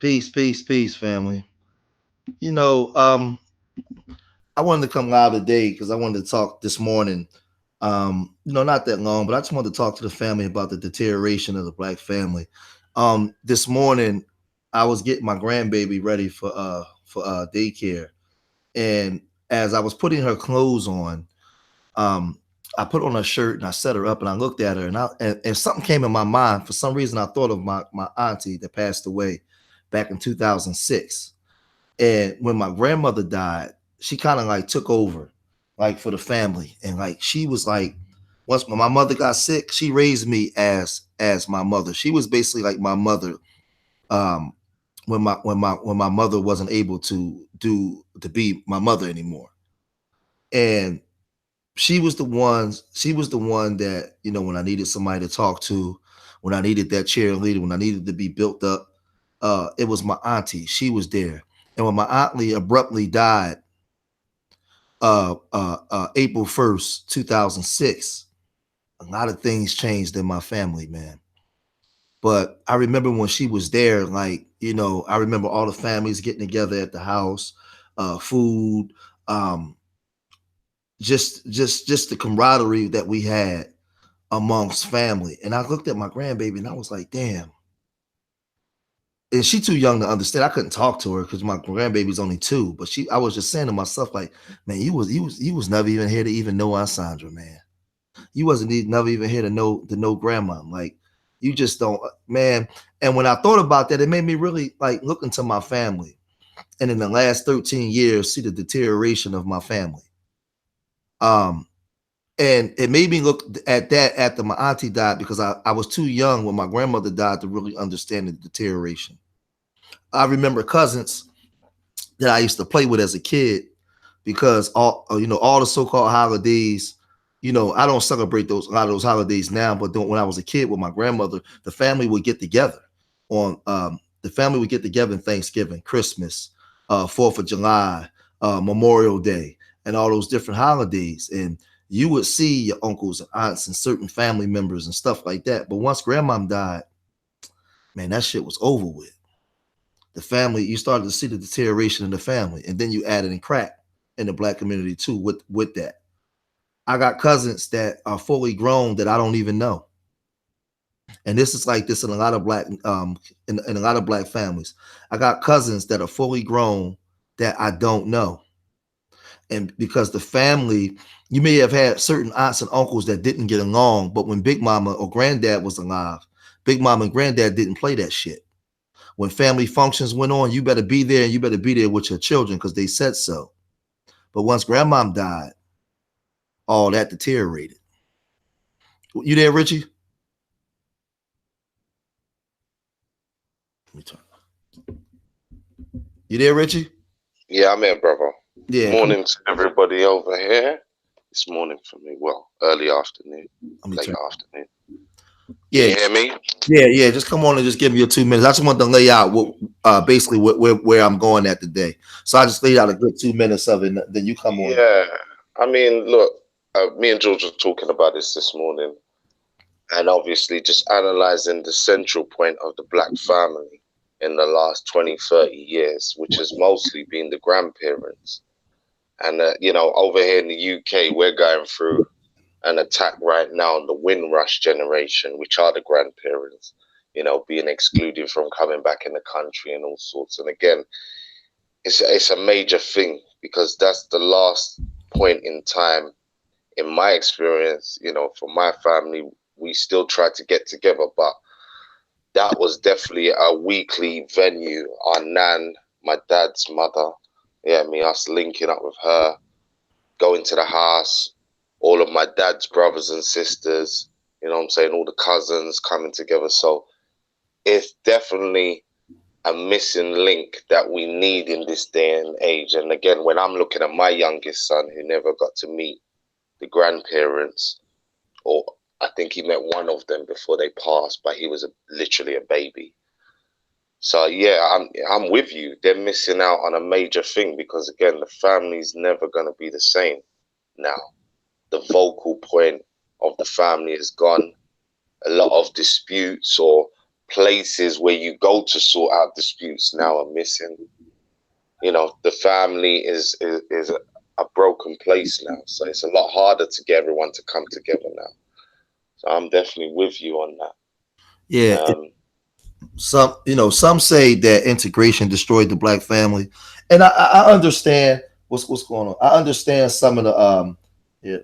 Peace, peace, peace, family. You know, um, I wanted to come live today because I wanted to talk this morning. Not that long, but I just wanted to talk to the family about the deterioration of the black family. This morning, I was getting my grandbaby ready for daycare, and as I was putting her clothes on, um, I put on her shirt and I set her up and I looked at her and something came in my mind. For some reason, I thought of my auntie that passed away back in 2006. And when my grandmother died, she kind of like took over, like for the family. And like she was like, once my mother got sick, she raised me as my mother. She was basically like my mother. Um, when my mother wasn't able to be my mother anymore, and she was the one that when I needed somebody to talk to, when I needed that cheerleader, when I needed to be built up, it was my auntie. She was there. And when my auntie abruptly died, April 1st, 2006, a lot of things changed in my family, man. But I remember when she was there, like, I remember all the families getting together at the house, food, um, just the camaraderie that we had amongst family. And I looked at my grandbaby and I was like, damn. And she too young to understand. I couldn't talk to her because my grandbaby's only 2. But I was just saying to myself, like, man, you was never even here to even know Aunt Sandra, man. You wasn't never even here to know grandma. Like, you just don't, man. And when I thought about that, it made me really like look into my family. And in the last 13 years, see the deterioration of my family. Um, and it made me look at that after my auntie died because I was too young when my grandmother died to really understand the deterioration. I remember cousins that I used to play with as a kid because all the so-called holidays, I don't celebrate a lot of those holidays now, but when I was a kid with my grandmother, the family would get together on the family would get together in Thanksgiving, Christmas, 4th of July, Memorial Day, and all those different holidays. And you would see your uncles and aunts and certain family members and stuff like that. But once grandmom died, man, that shit was over with. The family, you started to see the deterioration in the family, and then you added in crack in the black community too with that. I got cousins that are fully grown that I don't even know, and this is like this in a lot of in a lot of black families. I got cousins that are fully grown that I don't know, and because the family, you may have had certain aunts and uncles that didn't get along, but when Big Mama or Granddad was alive, Big Mama and Granddad didn't play that shit. When family functions went on, you better be there and you better be there with your children because they said so. But once grandmom died, all that deteriorated. You there, Richie? Let me turn. You there, Richie? Yeah, I'm here, brother. Yeah, come on. Morning to everybody over here. It's morning for me. Well, early afternoon, Let me late turn. afternoon. Can Yeah, you hear me? yeah. Just come on and just give me your 2 minutes. I just want to lay out basically where I'm going at today. So I just laid out a good 2 minutes of it. And then you come on. Yeah. I mean, look, me and George were talking about this morning, and obviously just analyzing the central point of the black family in the last 20, 30 years, which has mostly been the grandparents. And, over here in the UK, we're going through an attack right now on the Windrush generation, which are the grandparents, being excluded from coming back in the country and all sorts. And again, it's a major thing because that's the last point in time, in my experience, for my family, we still try to get together, but that was definitely a weekly venue. Our nan, my dad's mother, yeah, us linking up with her, going to the house, all of my dad's brothers and sisters, what I'm saying, all the cousins coming together. So it's definitely a missing link that we need in this day and age. And again, when I'm looking at my youngest son who never got to meet the grandparents, or I think he met one of them before they passed, but he was literally a baby. So yeah, I'm with you. They're missing out on a major thing because again, the family's never gonna be the same now. The vocal point of the family is gone. A lot of disputes or places where you go to sort out disputes now are missing. You know, the family is a broken place now, so it's a lot harder to get everyone to come together now. So I'm definitely with you on Yeah, that. some say that integration destroyed the black family, and I understand what's going on. I understand some of the yeah,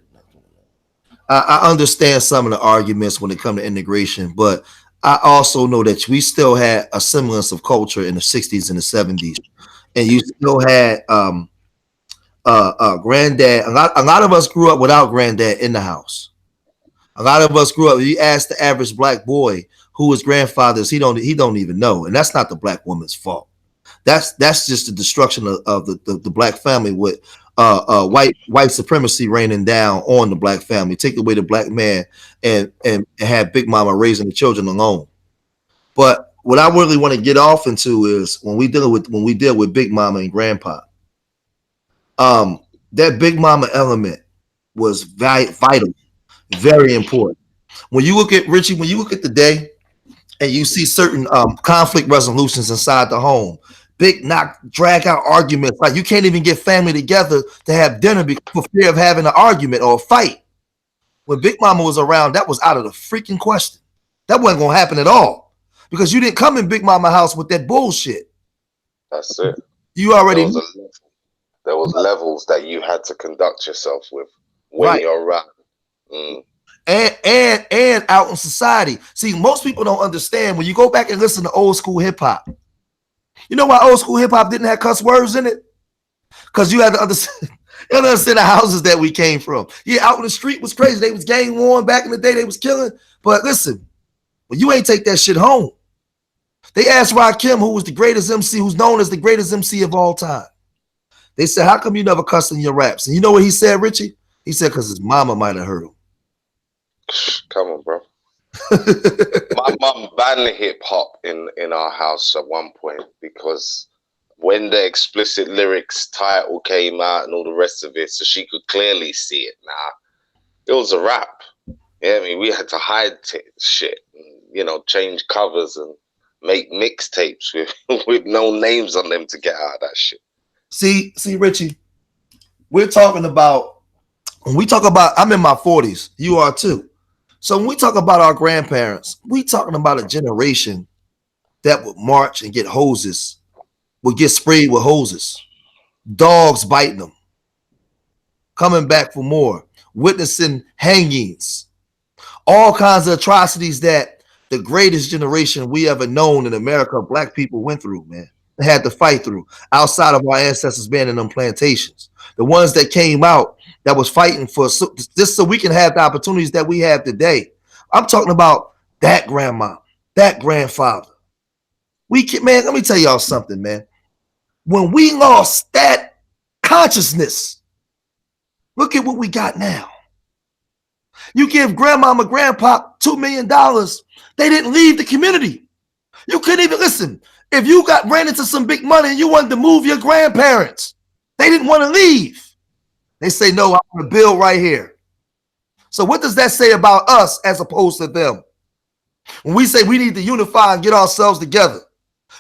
I understand some of the arguments when it comes to integration, but I also know that we still had a semblance of culture in the '60s and the '70s, and you still had granddad. A lot of us grew up without granddad in the house. A lot of us grew up. You ask the average black boy who his grandfather is, he don't even know, and that's not the black woman's fault. That's just the destruction of the black family with white supremacy raining down on the black family. Take away the black man and have Big Mama raising the children alone. But what I really want to get off into is when we deal with Big Mama and Grandpa. That Big Mama element was vital, very important. When you look at Richie, when you look at the day and you see certain conflict resolutions inside the home, big knock drag out arguments, like you can't even get family together to have dinner for fear of having an argument or a fight. When Big Mama was around, that was out of the freaking question. That wasn't gonna happen at all because you didn't come in Big Mama house with that bullshit. That's it. You There already was a there was levels that you had to conduct yourself with when right. you're around. Mm. And out in society. See, most people don't understand when you go back and listen to old school hip hop. You know why old school hip hop didn't have cuss words in it? Because you had to understand, you understand the houses that we came from. Yeah, out in the street was crazy. They was gang warring back in the day. They was killing. But listen, well, you ain't take that shit home. They asked Rakim, who was the greatest MC, who's known as the greatest MC of all time. They said, how come you never cuss in your raps? And you know what he said, Richie? He said, because his mama might have heard him. Come on, bro. My mum banned hip hop in our house at one point because when the explicit lyrics title came out and all the rest of it, so she could clearly see it now, it was a rap. Yeah, I mean, we had to hide shit, and, change covers and make mixtapes with with no names on them to get out of that shit. See, Richie, we're talking about, when we talk about, I'm in my 40s, you are too. So when we talk about our grandparents, we talking about a generation that would march and get hoses, would get sprayed with hoses, dogs biting them, coming back for more, witnessing hangings, all kinds of atrocities that the greatest generation we ever known in America, black people went through, man. They had to fight through outside of our ancestors being in them plantations. The ones that came out that was fighting for just so we can have the opportunities that we have today. I'm talking about that grandma, that grandfather. Man, let me tell y'all something, man. When we lost that consciousness, look at what we got now. You give grandmama, grandpa $2 million, they didn't leave the community. You couldn't even listen. If you ran into some big money and you wanted to move your grandparents, they didn't want to leave. They say, no, I want to build right here. So what does that say about us as opposed to them? When we say we need to unify and get ourselves together,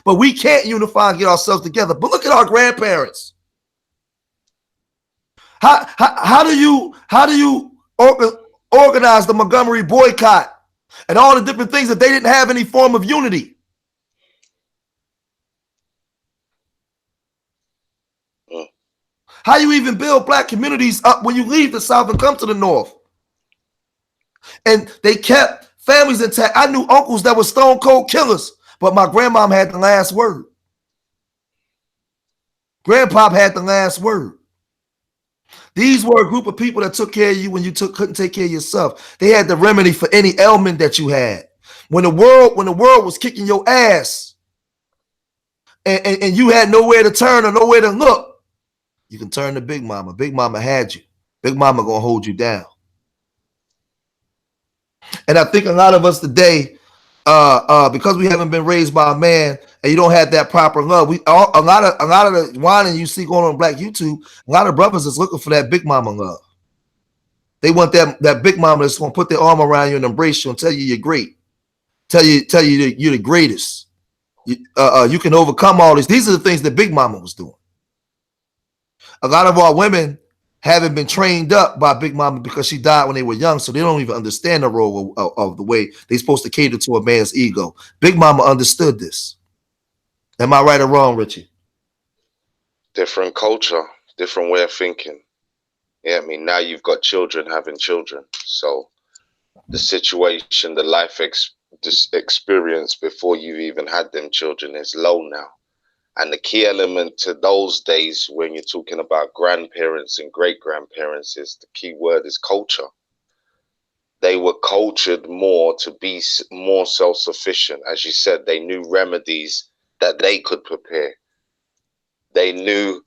but we can't unify and get ourselves together. But look at our grandparents. How do you organize the Montgomery boycott and all the different things that they didn't have any form of unity? How you even build black communities up when you leave the South and come to the North? And they kept families intact. I knew uncles that were stone cold killers, but my grandmom had the last word. Grandpop had the last word. These were a group of people that took care of you when you couldn't take care of yourself. They had the remedy for any ailment that you had. When the world was kicking your ass and you had nowhere to turn or nowhere to look, you can turn to Big Mama. Big Mama had you. Big Mama gonna hold you down. And I think a lot of us today, because we haven't been raised by a man and you don't have that proper love, a lot of the whining you see going on Black YouTube, a lot of brothers is looking for that Big Mama love. They want that Big Mama that's gonna put their arm around you and embrace you and tell you you're great. tell you that you're the greatest. You can overcome all this. These are the things that Big Mama was doing. A lot of our women haven't been trained up by Big Mama because she died when they were young, so they don't even understand the role of the way they're supposed to cater to a man's ego. Big Mama understood this. Am I right or wrong, Richie? Different culture, different way of thinking. Yeah, I mean, now you've got children having children. So the situation, the this experience before you even had them children is low now. And the key element to those days when you're talking about grandparents and great grandparents is the key word is culture. They were cultured more to be more self-sufficient. As you said, they knew remedies that they could prepare. They knew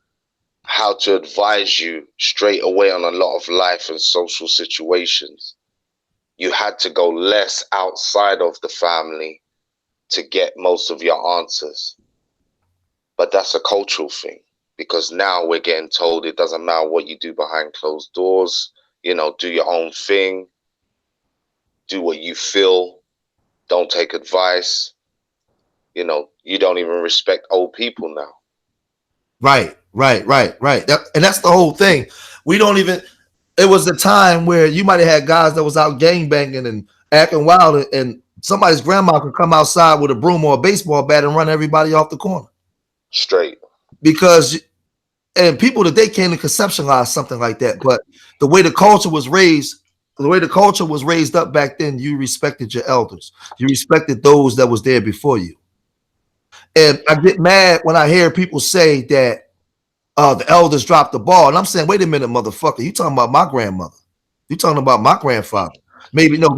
how to advise you straight away on a lot of life and social situations. You had to go less outside of the family to get most of your answers. But that's a cultural thing, because now we're getting told it doesn't matter what you do behind closed doors, you know, do your own thing, do what you feel, don't take advice. You know, you don't even respect old people now. Right. And that's the whole thing. We don't even. It was a time where you might have had guys that was out gang banging and acting wild, and somebody's grandma could come outside with a broom or a baseball bat and run everybody off the corner. Straight. Because and people today can't conceptualize something like that. But the way the culture was raised up back then, you respected your elders. You respected those that was there before you. And I get mad when I hear people say that the elders dropped the ball. And I'm saying, wait a minute, motherfucker. You talking about my grandmother. You talking about my grandfather. Maybe no,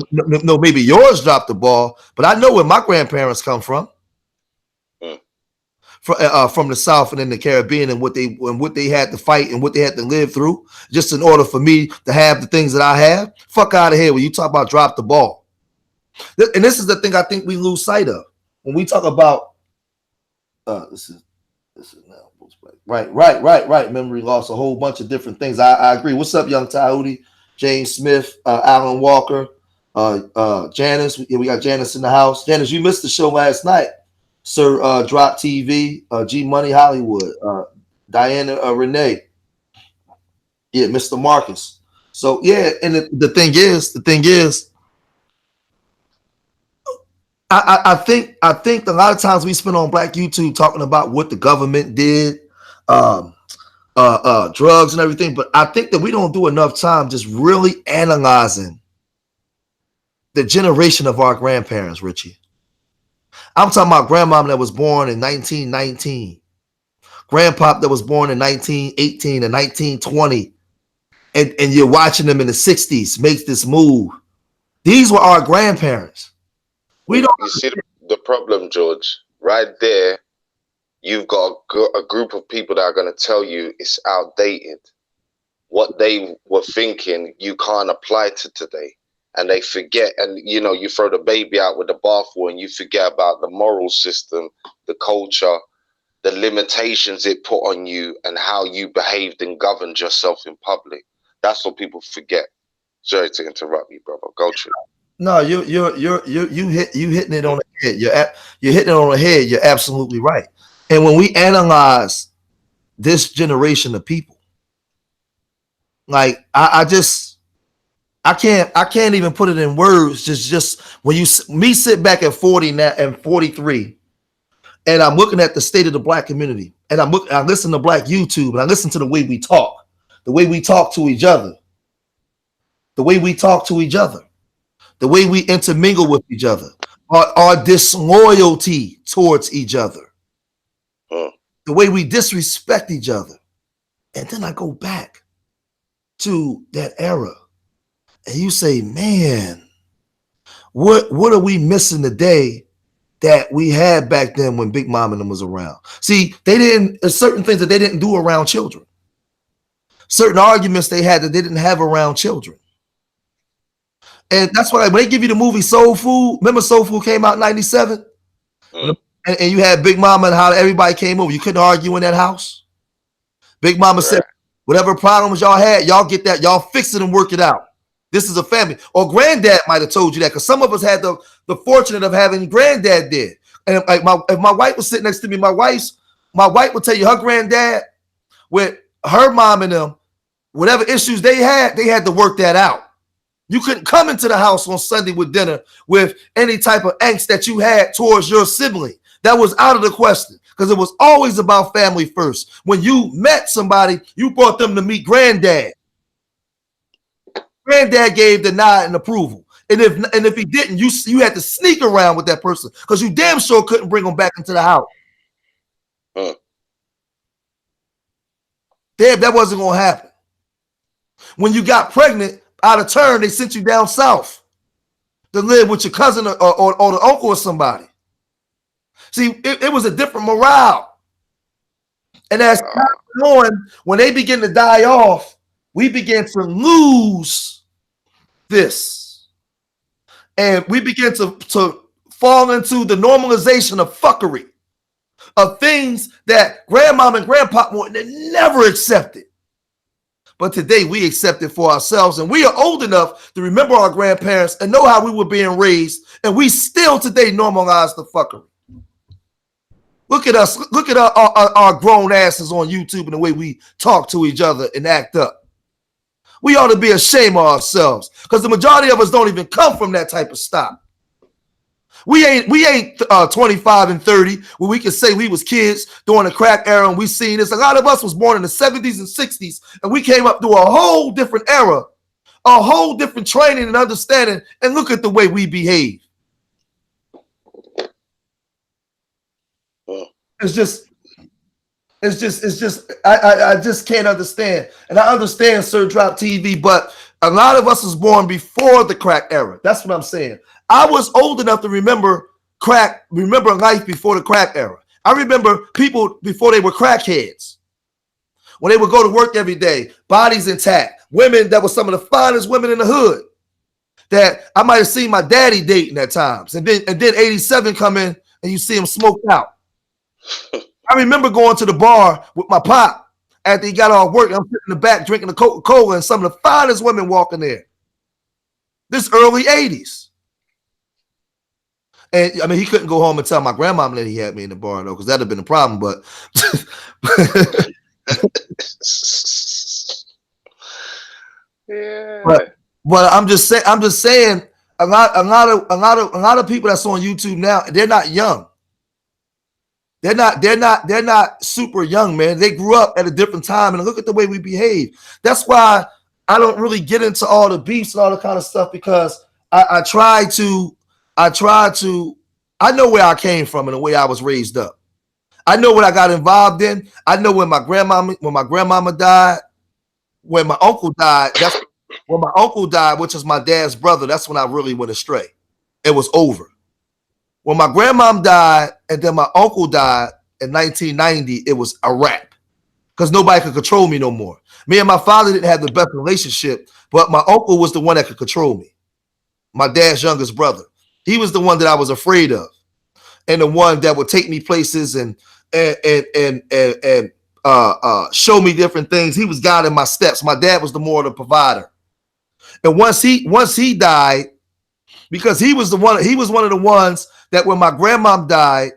maybe yours dropped the ball, but I know where my grandparents come from. From the South and in the Caribbean, and what they had to fight and what they had to live through just in order for me to have the things that I have. Fuck out of here when you talk about drop the ball. And this is the thing I think we lose sight of when we talk about this is now right. Memory loss, a whole bunch of different things. I agree. What's up, young Tahuti, James Smith, Alan Walker, Janice. We got Janice in the house. Janice, you missed the show last night. Sir Drop TV, G Money Hollywood, Diana Renee, yeah, Mr. Marcus. So yeah, and the thing is, I think a lot of times we spend on Black YouTube talking about what the government did, drugs and everything, but I think that we don't do enough time just really analyzing the generation of our grandparents, Richie. I'm talking about grandmama that was born in 1919, grandpop that was born in 1918 and 1920, and you're watching them in the 60s make this move. These were our grandparents. We don't. You see the problem, George, right there. You've got a group of people that are going to tell you it's outdated. What they were thinking, you can't apply to today. And they forget, and you know, you throw the baby out with the bathwater and you forget about the moral system, the culture, the limitations it put on you, and how you behaved and governed yourself in public. That's what people forget. Sorry to interrupt you, brother. Go through. No, you hitting it on the head. You're hitting it on the head. You're absolutely right. And when we analyze this generation of people, like I can't even put it in words. Just when you me sit back at 40 now and 43, and I'm looking at the state of the Black community, and I listen to Black YouTube, and I listen to the way we talk to each other, the way we intermingle with each other, our disloyalty towards each other, the way we disrespect each other. And then I go back to that era, and you say, man, what are we missing today that we had back then when Big Mom and them was around? See, there's certain things that they didn't do around children. Certain arguments they had that they didn't have around children. And that's why when they give you the movie Soul Food, remember Soul Food came out in 97? And you had Big Mama and how everybody came over. You couldn't argue in that house. Big Mama said, whatever problems y'all had, y'all get that, y'all fix it and work it out. This is a family. Or granddad might have told you that, because some of us had the fortunate of having granddad there. And like if my wife was sitting next to me, my wife would tell you her granddad with her mom and them, whatever issues they had to work that out. You couldn't come into the house on Sunday with dinner with any type of angst that you had towards your sibling. That was out of the question, because it was always about family first. When you met somebody, you brought them to meet granddad. Granddad gave the nod and approval. And if he didn't, you had to sneak around with that person, because you damn sure couldn't bring them back into the house. Damn, that wasn't going to happen. When you got pregnant, out of turn, they sent you down south to live with your cousin or the uncle or somebody. See, it was a different morale. And as time went on, when they begin to die off, we began to lose this. And we begin to fall into the normalization of fuckery, of things that grandmom and grandpop never accepted. But today we accept it for ourselves, and we are old enough to remember our grandparents and know how we were being raised, and we still today normalize the fuckery. Look at us. Look at our grown asses on YouTube and the way we talk to each other and act up. We ought to be ashamed of ourselves, because the majority of us don't even come from that type of stock. We ain't 25 and 30 where we can say we was kids during the crack era and we seen this. A lot of us was born in the 70s and 60s, and we came up through a whole different era, a whole different training and understanding, and look at the way we behave. It's just I just can't understand. And I understand Sir Drop TV, but a lot of us was born before the crack era. That's what I'm saying. I was old enough to remember life before the crack era. I remember people before they were crackheads, when they would go to work every day, bodies intact, women that were some of the finest women in the hood that I might have seen my daddy dating at times. And then 87 come in and you see him smoked out. I remember going to the bar with my pop after he got off work. I'm sitting in the back drinking a Coca-Cola, and some of the finest women walking there. This early 80s. And I mean, he couldn't go home and tell my grandmama that he had me in the bar, though, because that'd have been a problem. But yeah. But I'm just saying a lot of people that's on YouTube now, they're not young. They're not super young, man. They grew up at a different time, and look at the way we behave. That's why I don't really get into all the beefs and all the kind of stuff, because I know where I came from and the way I was raised up. I know what I got involved in. I know when my grandmama died, when my uncle died. That's when my uncle died, which is my dad's brother. That's when I really went astray. It was over. When my grandmom died and then my uncle died in 1990, it was a wrap, because nobody could control me no more. Me and my father didn't have the best relationship, but my uncle was the one that could control me. My dad's youngest brother. He was the one that I was afraid of, and the one that would take me places and show me different things. He was guiding my steps. My dad was the more of the provider. And once he died, because he was one of the ones that when my grandmom died,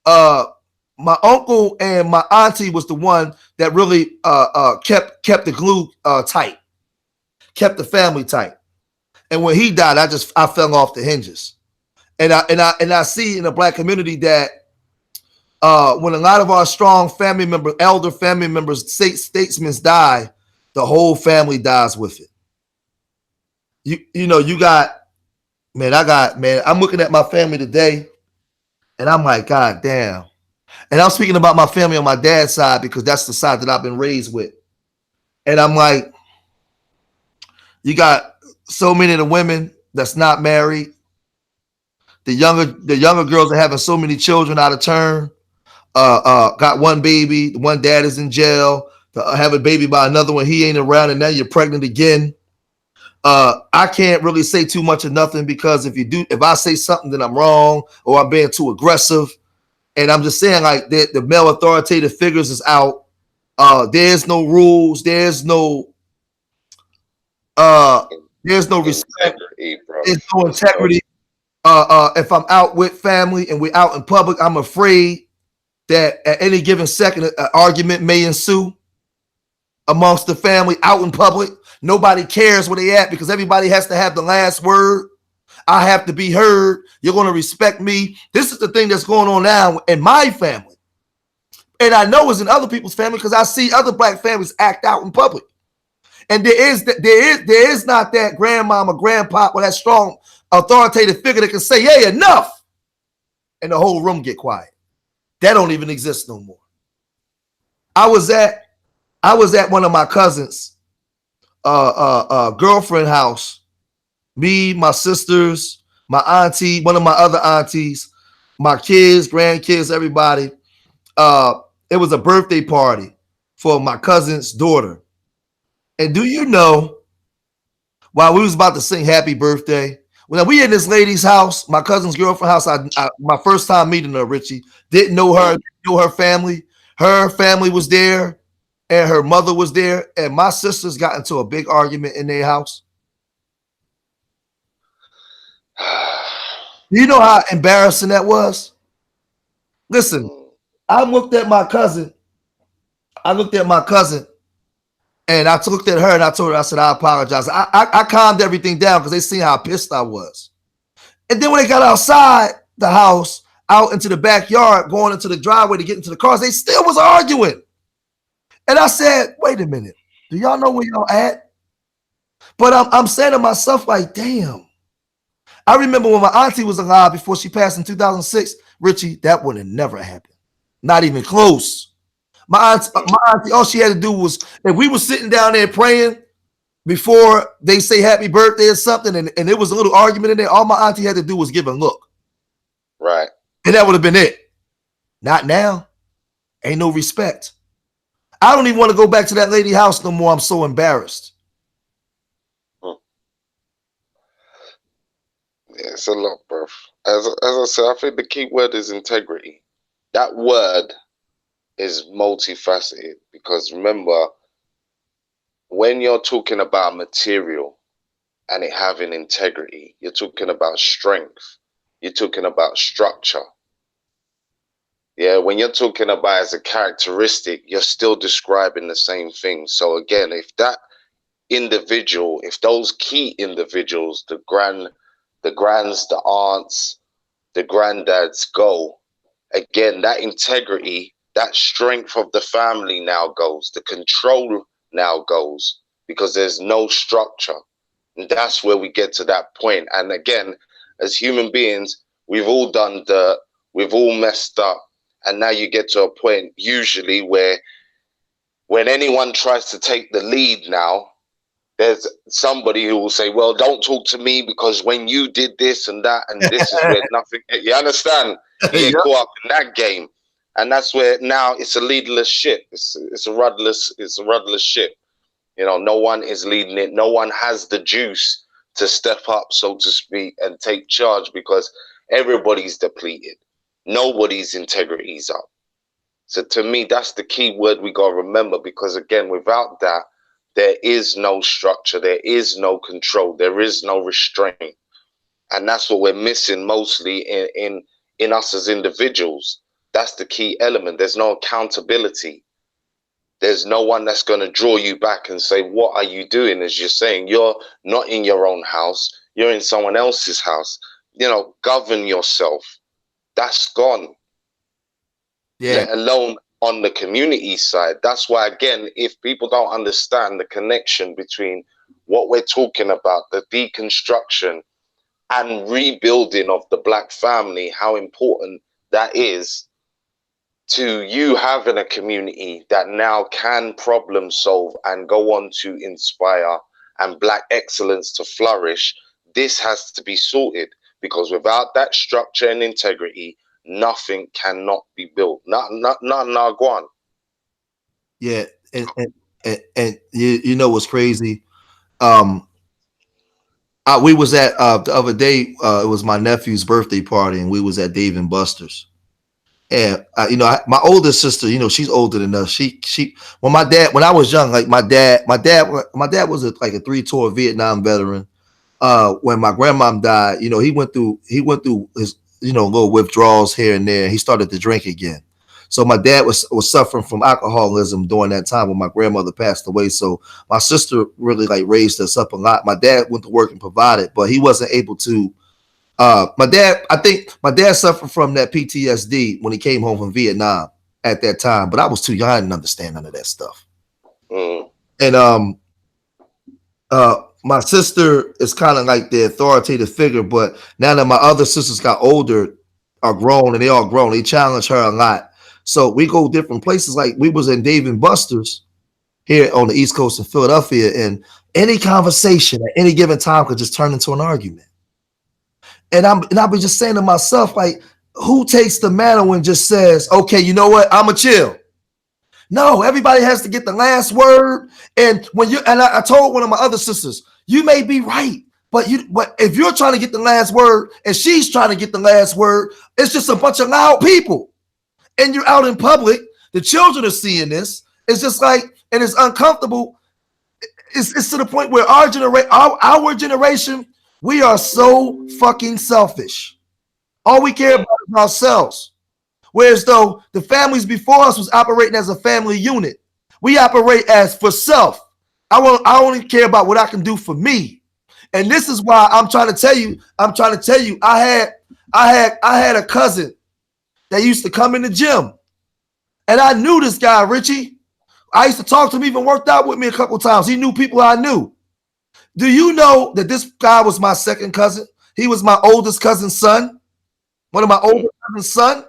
my uncle and my auntie was the one that really kept the glue tight, kept the family tight. And when he died, I fell off the hinges. And I see in the Black community that when a lot of our strong family members, elder family members, statesmen die, the whole family dies with it. I'm looking at my family today, and I'm like, God damn. And I'm speaking about my family on my dad's side, because that's the side that I've been raised with. And I'm like, you got so many of the women that's not married. The younger girls are having so many children out of turn. Got one baby, one dad is in jail, have a baby by another one, he ain't around, and now you're pregnant again. I can't really say too much of nothing, because if I say something, then I'm wrong, or I'm being too aggressive. And I'm just saying, like, the male authoritative figures is out. There's no rules. There's no There's no respect. integrity, bro. There's no There's no. integrity. If I'm out with family and we're out in public, I'm afraid that at any given second, an argument may ensue amongst the family out in public. Nobody cares where they at because everybody has to have the last word. I have to be heard. You're going to respect me. This is the thing that's going on now in my family. And I know it's in other people's family because I see other black families act out in public. And there is not that grandmama, grandpa, or that strong authoritative figure that can say, "Hey, enough," and the whole room get quiet. That don't even exist no more. I was at one of my cousins' girlfriend house. Me, my sisters, my auntie, one of my other aunties, my kids, grandkids, everybody. It was a birthday party for my cousin's daughter. And do you know, while we was about to sing happy birthday, when we in this lady's house, my cousin's girlfriend house, my first time meeting her, Richie, didn't know her, didn't know her family. Her family was there and her mother was there. And my sisters got into a big argument in their house. Do you know how embarrassing that was? Listen, I looked at my cousin. And I looked at her and I told her, I said, I apologize. I calmed everything down because they seen how pissed I was. And then when they got outside the house, out into the backyard, going into the driveway to get into the cars, they still was arguing. And I said, wait a minute. Do y'all know where y'all at? But I'm saying to myself, like, damn. I remember when my auntie was alive before she passed in 2006, Richie, that would have never happened. Not even close. My auntie, all she had to do was, if we were sitting down there praying before they say happy birthday or something, and there was a little argument in there, all my auntie had to do was give a look. Right. And that would have been it. Not now. Ain't no respect. I don't even want to go back to that lady house no more. I'm so embarrassed. Yeah, it's a lot, bro. As I said, I think the key word is integrity. That word is multifaceted because remember, when you're talking about material and it having integrity, you're talking about strength. You're talking about structure. Yeah, when you're talking about as a characteristic, you're still describing the same thing. So again, if that individual, if those key individuals, the grands, the aunts, the granddads go, again, that integrity, that strength of the family now goes, the control now goes, because there's no structure. And that's where we get to that point. And again, as human beings, we've all done dirt, we've all messed up. And now you get to a point usually where when anyone tries to take the lead now, there's somebody who will say, well, don't talk to me because when you did this and that, and this is where nothing, you understand? You get caught up in that game. And that's where now it's a leaderless ship. It's a rudderless ship. You know, no one is leading it. No one has the juice to step up, so to speak, and take charge because everybody's depleted. Nobody's integrity is up. So to me, that's the key word we got to remember, because again, without that, there is no structure, there is no control, there is no restraint. And that's what we're missing mostly in us as individuals. That's the key element. There's no accountability. There's no one that's going to draw you back and say, what are you doing? As you're saying, you're not in your own house, you're in someone else's house. You know, govern yourself. That's gone. Yeah. Let alone on the community side. That's why, again, if people don't understand the connection between what we're talking about, the deconstruction and rebuilding of the Black family, how important that is to you having a community that now can problem solve and go on to inspire and Black excellence to flourish, this has to be sorted, because without that structure and integrity, nothing cannot be built. Not Guan. Yeah, and you know what's crazy? We was at the other day. It was my nephew's birthday party, and we was at Dave and Buster's. And my older sister, she's older than us. She when I was young, like my dad was like a 3-tour Vietnam veteran. when my grandmom died, he went through his, little withdrawals here and there. He started to drink again. So my dad was suffering from alcoholism during that time when my grandmother passed away. So my sister really like raised us up a lot. My dad went to work and provided, but he wasn't able to. I think my dad suffered from that PTSD when he came home from Vietnam at that time, but I was too young. I didn't understand none of that stuff. And my sister is kind of like the authoritative figure, but now that my other sisters got older, are grown, and they all grown, they challenge her a lot. So we go different places. Like we was in Dave and Buster's here on the East Coast in Philadelphia, and any conversation at any given time could just turn into an argument. And I was just saying to myself, like, who takes the mantle and just says, okay, you know what, I'ma chill? No, everybody has to get the last word. And I told one of my other sisters, you may be right, but if you're trying to get the last word and she's trying to get the last word, it's just a bunch of loud people. And you're out in public, the children are seeing this. It's just like, and it's uncomfortable. It's to the point where our generation, we are so fucking selfish. All we care about is ourselves. Whereas though the families before us was operating as a family unit, we operate as for self. I only care about what I can do for me. And this is why I'm trying to tell you, I had a cousin that used to come in the gym. And I knew this guy, Richie. I used to talk to him, even worked out with me a couple times. He knew people I knew. Do you know that this guy was my second cousin? He was my oldest cousin's son. One of my oldest cousin's son.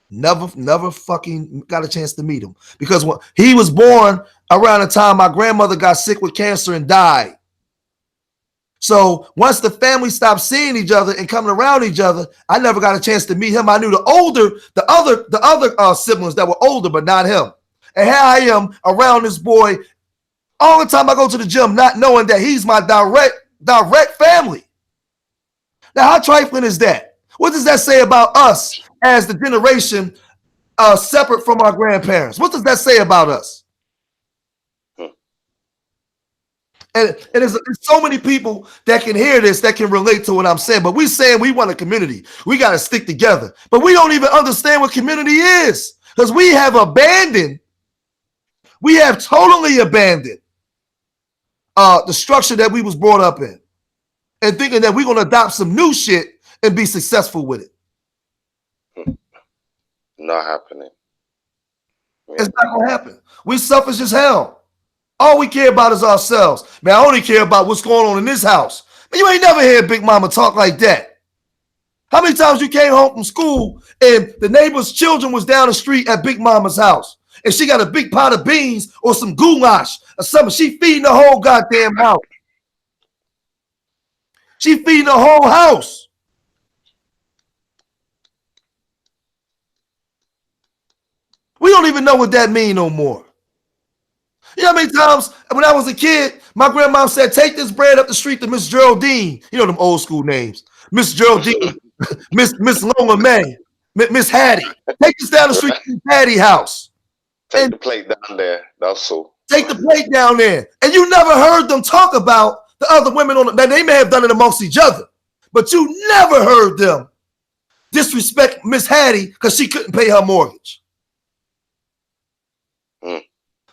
Never fucking got a chance to meet him. Because when he was born around the time my grandmother got sick with cancer and died. So once the family stopped seeing each other and coming around each other, I never got a chance to meet him. I knew the other siblings that were older, but not him. And here I am around this boy all the time I go to the gym, not knowing that he's my direct family. Now, how trifling is that? What does that say about us as the generation separate from our grandparents? What does that say about us? And there's so many people that can hear this, that can relate to what I'm saying. But we're saying we want a community. We got to stick together. But we don't even understand what community is, because we have totally abandoned the structure that we was brought up in, and thinking that we're going to adopt some new shit and be successful with it. Not happening. It's not going to happen. We selfish as hell. All we care about is ourselves. Man, I only care about what's going on in this house. Man, you ain't never heard Big Mama talk like that. How many times you came home from school and the neighbor's children was down the street at Big Mama's house, and she got a big pot of beans or some goulash or something? She feeding the whole goddamn house. She feeding the whole house. We don't even know what that means no more. You know how many times when I was a kid, my grandma said, take this bread up the street to Miss Geraldine. You know them old school names. Miss Geraldine, Miss Loma May, Miss Hattie. Take this down the street to Miss Hattie house. Take the plate down there. That's all. Take the plate down there. And you never heard them talk about the other women on it. Now, they may have done it amongst each other, but you never heard them disrespect Miss Hattie because she couldn't pay her mortgage.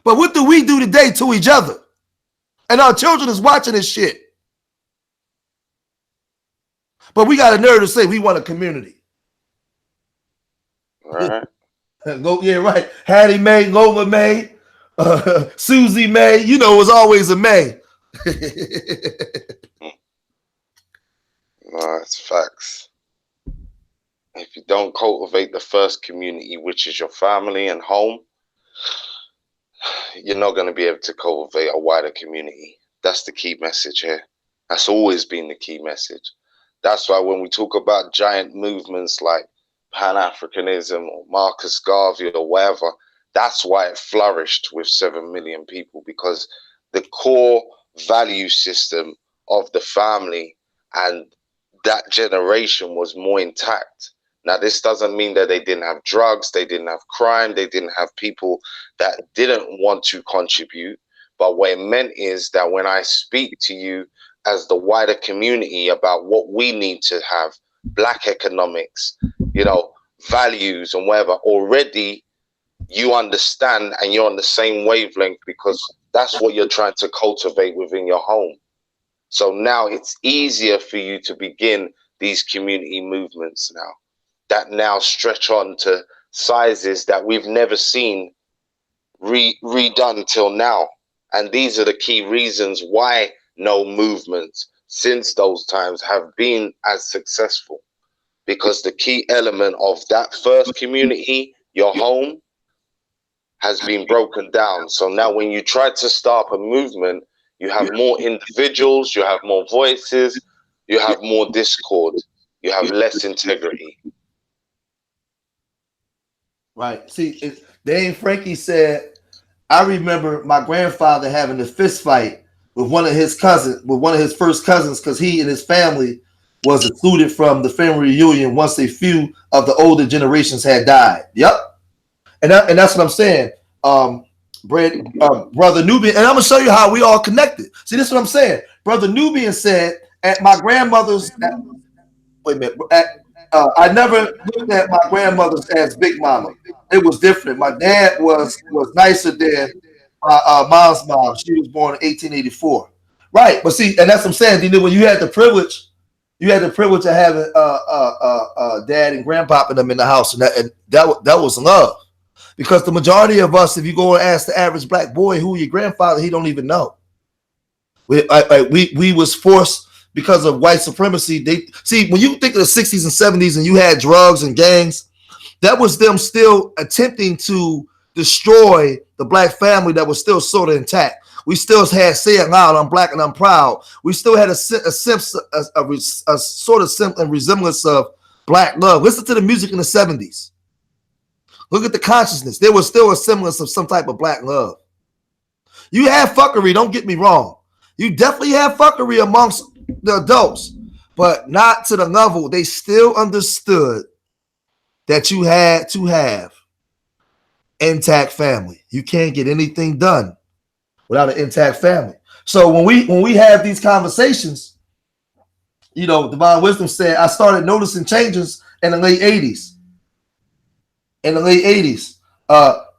But what do we do today to each other? And our children is watching this shit. But we got a nerve to say we want a community. All right. Yeah, right. Hattie Mae, Lola Mae, Susie Mae. You know, it was always a Mae. No, it's facts. If you don't cultivate the first community, which is your family and home, you're not going to be able to cultivate a wider community. That's the key message here. That's always been the key message. That's why when we talk about giant movements like Pan-Africanism or Marcus Garvey or whatever, that's why it flourished with 7 million people, because the core value system of the family and that generation was more intact. Now, this doesn't mean that they didn't have drugs, they didn't have crime, they didn't have people that didn't want to contribute. But what it meant is that when I speak to you as the wider community about what we need to have, black economics, you know, values and whatever, already you understand and you're on the same wavelength, because that's what you're trying to cultivate within your home. So now it's easier for you to begin these community movements now, that now stretch on to sizes that we've never seen redone till now. And these are the key reasons why no movements since those times have been as successful, because the key element of that first community, your home, has been broken down. So now when you try to start a movement, you have more individuals, you have more voices, you have more discord, you have less integrity. Right. See, Dane Frankie said, I remember my grandfather having a fist fight with one of his cousins, with one of his first cousins, because he and his family was excluded from the family reunion once a few of the older generations had died. Yep. And that's what I'm saying. Brother Nubian, and I'm gonna show you how we all connected. See, this is what I'm saying. Brother Nubian said at my grandmother's. Wait a minute. I never looked at my grandmother's as Big Mama. It was different. My dad was nicer than my mom's mom. She was born in 1884. Right, but see, and that's what I'm saying. You know, when you had the privilege of having dad and grandpop and them in the house, and that was love. Because the majority of us, if you go and ask the average black boy who your grandfather, he don't even know. We was forced because of white supremacy. They see, when you think of the 60s and 70s and you had drugs and gangs, that was them still attempting to destroy the black family that was still sort of intact. We still had "Say It Loud, I'm Black and I'm Proud." We still had a sort of simple resemblance of black love. Listen to the music in the 70s. Look at the consciousness. There was still a semblance of some type of black love. You have fuckery, don't get me wrong. You definitely have fuckery amongst the adults, but not to the level they still understood that you had to have intact family. You can't get anything done without an intact family. So when we have these conversations, you know, Divine Wisdom said, I started noticing changes in the late 80s. In the late 80s,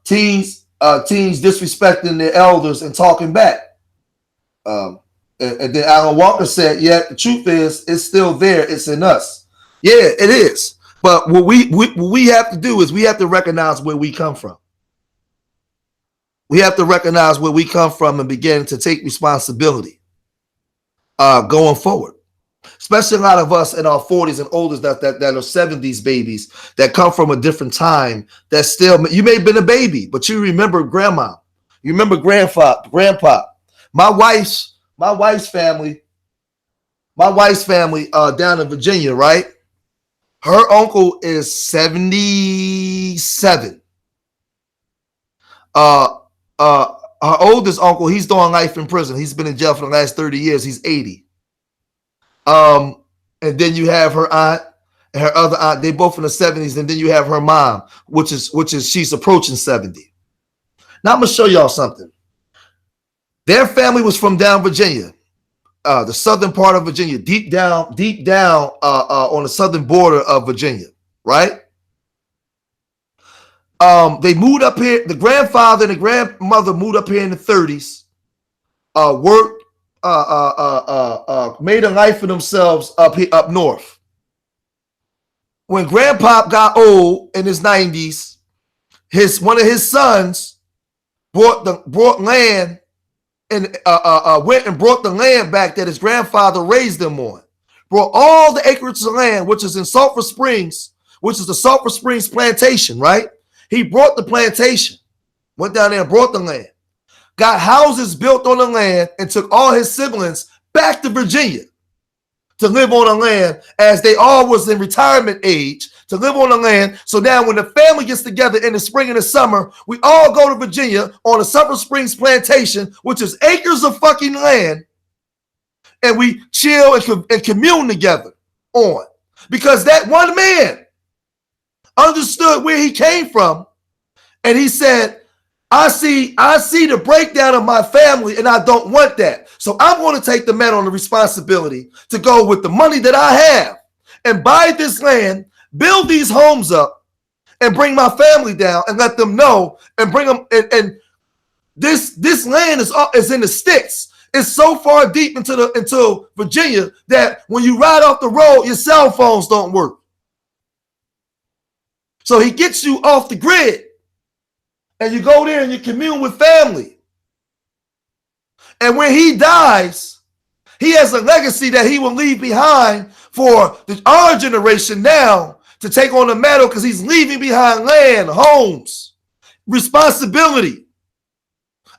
teens disrespecting their elders and talking back. And then Alan Walker said, yeah, the truth is, it's still there. It's in us. Yeah, it is. But what we have to do is we have to recognize where we come from. We have to recognize where we come from and begin to take responsibility going forward. Especially a lot of us in our 40s and older that are 70s babies that come from a different time. That still, you may have been a baby, but you remember grandma, you remember grandpa. My wife's family down in Virginia, right? Her uncle is 77. Her oldest uncle, he's doing life in prison. He's been in jail for the last 30 years. He's 80. And then you have her aunt and her other aunt. They both in the 70s. And then you have her mom, which is she's approaching 70. Now I'm gonna show y'all something. Their family was from down Virginia, the southern part of Virginia, deep down on the southern border of Virginia, right? They moved up here. The grandfather and the grandmother moved up here in the 30s. Worked, made a life for themselves up north. When Grandpa got old in his 90s, one of his sons brought land and went and brought the land back that his grandfather raised them on. Brought all the acreage of land, which is in Sulphur Springs, which is the Sulphur Springs plantation, right? He brought the plantation, went down there and brought the land, got houses built on the land, and took all his siblings back to Virginia to live on the land as they all was in retirement age to live on the land. So now when the family gets together in the spring and the summer, we all go to Virginia on the Sulphur Springs plantation, which is acres of fucking land, and we chill and commune together on. Because that one man understood where he came from, and he said, I see the breakdown of my family, and I don't want that. So I'm going to take the man on the responsibility to go with the money that I have and buy this land, build these homes up, and bring my family down and let them know and bring them. And this land is in the sticks. It's so far deep into Virginia that when you ride off the road, your cell phones don't work. So he gets you off the grid, and you go there and you commune with family. And when he dies, he has a legacy that he will leave behind for our generation now to take on the mantle, because he's leaving behind land, homes, responsibility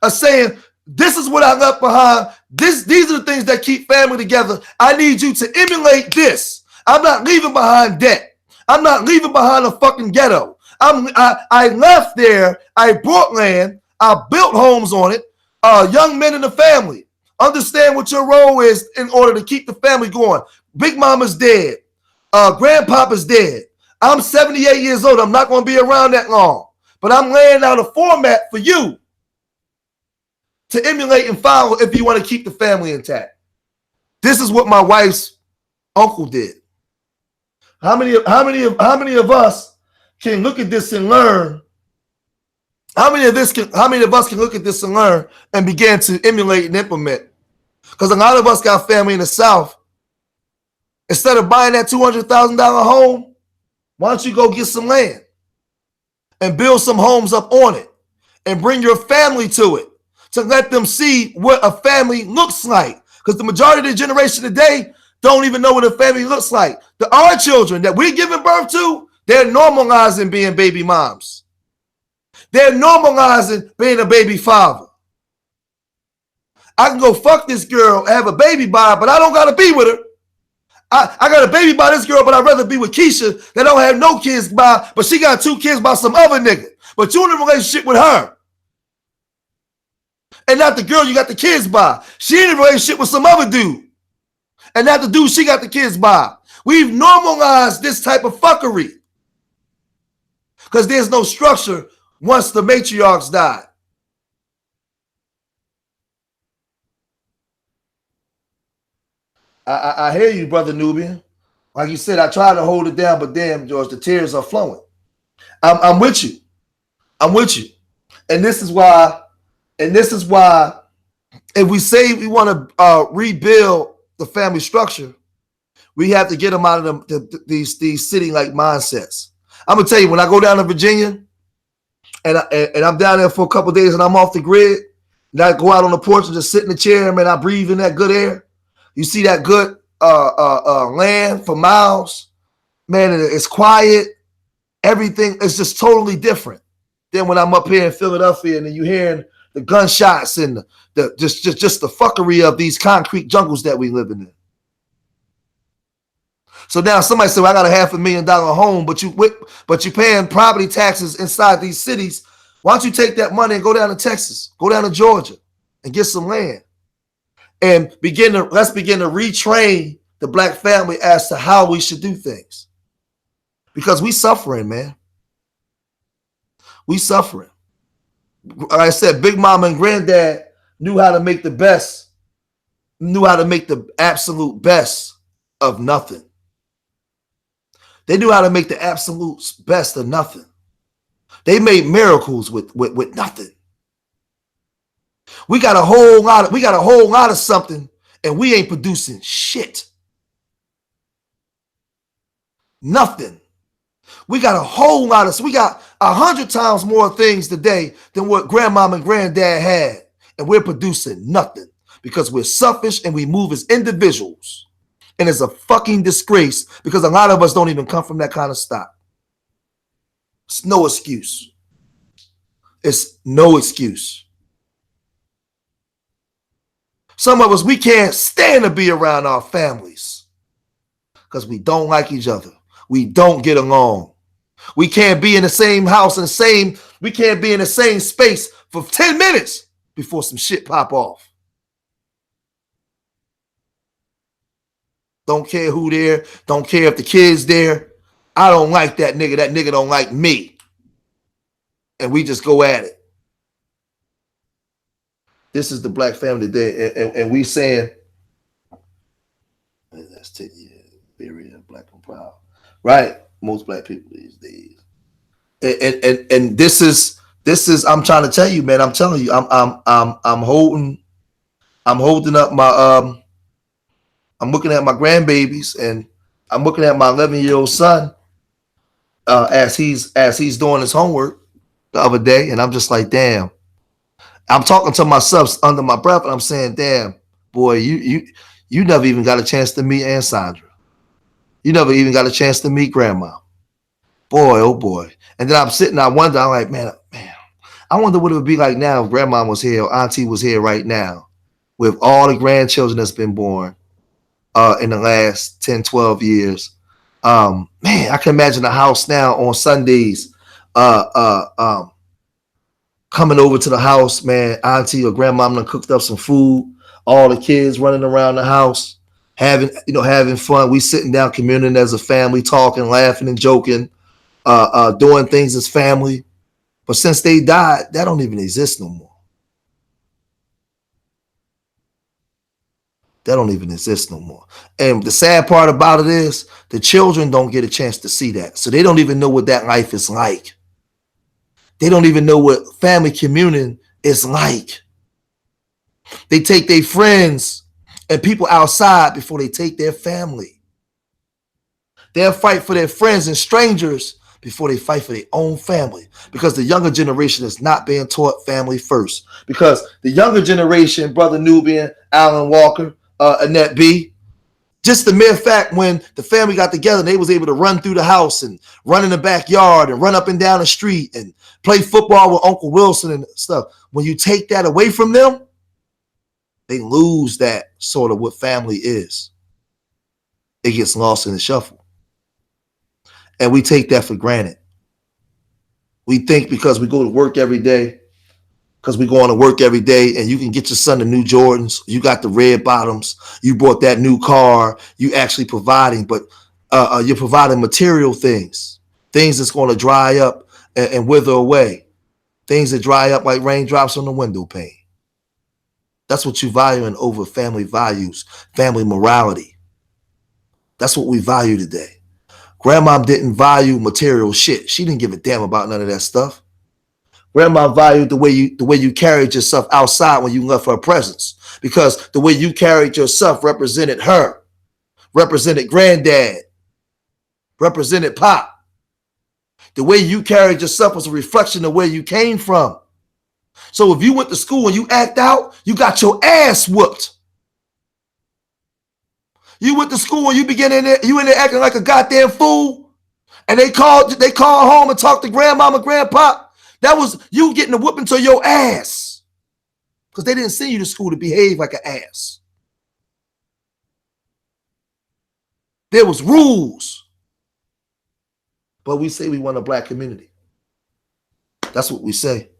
of saying, this is what I left behind. These are the things that keep family together. I need you to emulate this. I'm not leaving behind debt. I'm not leaving behind a fucking ghetto. I left there. I bought land. I built homes on it. Young men in the family, understand what your role is in order to keep the family going. Big Mama's dead. Grandpapa's dead. I'm 78 years old. I'm not going to be around that long. But I'm laying out a format for you to emulate and follow if you want to keep the family intact. This is what my wife's uncle did. How many of us can look at this and learn? How many of us can look at this and learn and begin to emulate and implement? Because a lot of us got family in the South. Instead of buying that $200,000 home, why don't you go get some land and build some homes up on it and bring your family to it to let them see what a family looks like? Because the majority of the generation today don't even know what a family looks like. Our children that we're giving birth to, they're normalizing being baby moms. They're normalizing being a baby father. I can go fuck this girl, have a baby by her, but I don't got to be with her. I got a baby by this girl, but I'd rather be with Keisha that don't have no kids by, but she got 2 kids by some other nigga. But you in a relationship with her. And not the girl you got the kids by. She in a relationship with some other dude. And not the dude she got the kids by. We've normalized this type of fuckery. Because there's no structure once the matriarchs died. I hear you, brother Nubian. Like you said, I try to hold it down, but damn, George, the tears are flowing. I'm with you. I'm with you. And this is why, if we say we want to rebuild the family structure, we have to get them out of these city-like mindsets. I'm gonna tell you, when I go down to Virginia, and I'm down there for a couple of days, and I'm off the grid, and I go out on the porch and just sit in the chair, man, I breathe in that good air. You see that good land for miles, man. It's quiet. Everything is just totally different than when I'm up here in Philadelphia, and then you hearing the gunshots and the just the fuckery of these concrete jungles that we living in. So now somebody said, well, I got a $500,000 home, but you paying property taxes inside these cities. Why don't you take that money and go down to Texas, go down to Georgia, and get some land, and let's begin to retrain the black family as to how we should do things, because we suffering, man. We suffering. Like I said, Big Mama and Granddad knew how to make the absolute best of nothing. They knew how to make the absolute best of nothing. They made miracles with nothing. We got a whole lot of something, and we ain't producing shit. Nothing. We got a whole lot of, we got 100 times more things today than what Grandmama and Granddad had, and we're producing nothing because we're selfish and we move as individuals. And it's a fucking disgrace because a lot of us don't even come from that kind of stock. It's no excuse. It's no excuse. Some of us, we can't stand to be around our families because we don't like each other. We don't get along. We can't be in the same house, we can't be in the same space for 10 minutes before some shit pop off. Don't care who there. Don't care if the kid's there. I don't like that nigga. That nigga don't like me. And we just go at it. This is the black family today, and we saying that's 10 years period, black and proud, right? Most black people these days, and this is I'm trying to tell you, man. I'm telling you, I'm holding up my I'm looking at my grandbabies, and I'm looking at my 11-year-old son as he's doing his homework the other day, and I'm just like, damn. I'm talking to myself under my breath, and I'm saying, damn, boy, you never even got a chance to meet Aunt Sandra. You never even got a chance to meet Grandma. Boy, oh boy. And then I'm sitting, I wonder, I'm like, man, I wonder what it would be like now if Grandma was here or Auntie was here right now with all the grandchildren that's been born in the last 10, 12 years. Man, I can imagine the house now on Sundays, uh, uh, um, coming over to the house, man. Auntie or grandma done cooked up some food. All the kids running around the house, having fun. We sitting down, communing as a family, talking, laughing, and joking, doing things as family. But since they died, that don't even exist no more. That don't even exist no more. And the sad part about it is the children don't get a chance to see that. So they don't even know what that life is like. They don't even know what family communing is like. They take their friends and people outside before they take their family. They'll fight for their friends and strangers before they fight for their own family, because the younger generation is not being taught family first. Because the younger generation, Brother Nubian, Alan Walker, Annette B, just the mere fact when the family got together, they was able to run through the house and run in the backyard and run up and down the street and play football with Uncle Wilson and stuff. When you take that away from them, they lose that sort of what family is. It gets lost in the shuffle. And we take that for granted. We think because we go to work every day, because we go on to work every day, and you can get your son the new Jordans, you got the red bottoms, you bought that new car, you actually providing, but you're providing material things that's going to dry up and wither away, things that dry up like raindrops on the window pane. That's what you valuing over family values, family morality. That's what we value today. Grandma didn't value material shit. She didn't give a damn about none of that stuff. Grandma valued the way you carried yourself outside when you left her presence, because the way you carried yourself represented her, represented Granddad, represented Pop. The way you carried yourself was a reflection of where you came from. So if you went to school and you act out, you got your ass whooped. You went to school and you in there acting like a goddamn fool, and they called home and talked to grandmama, grandpa. That was you getting a whooping to your ass, because they didn't send you to school to behave like an ass. There was rules. But we say we want a black community. That's what we say.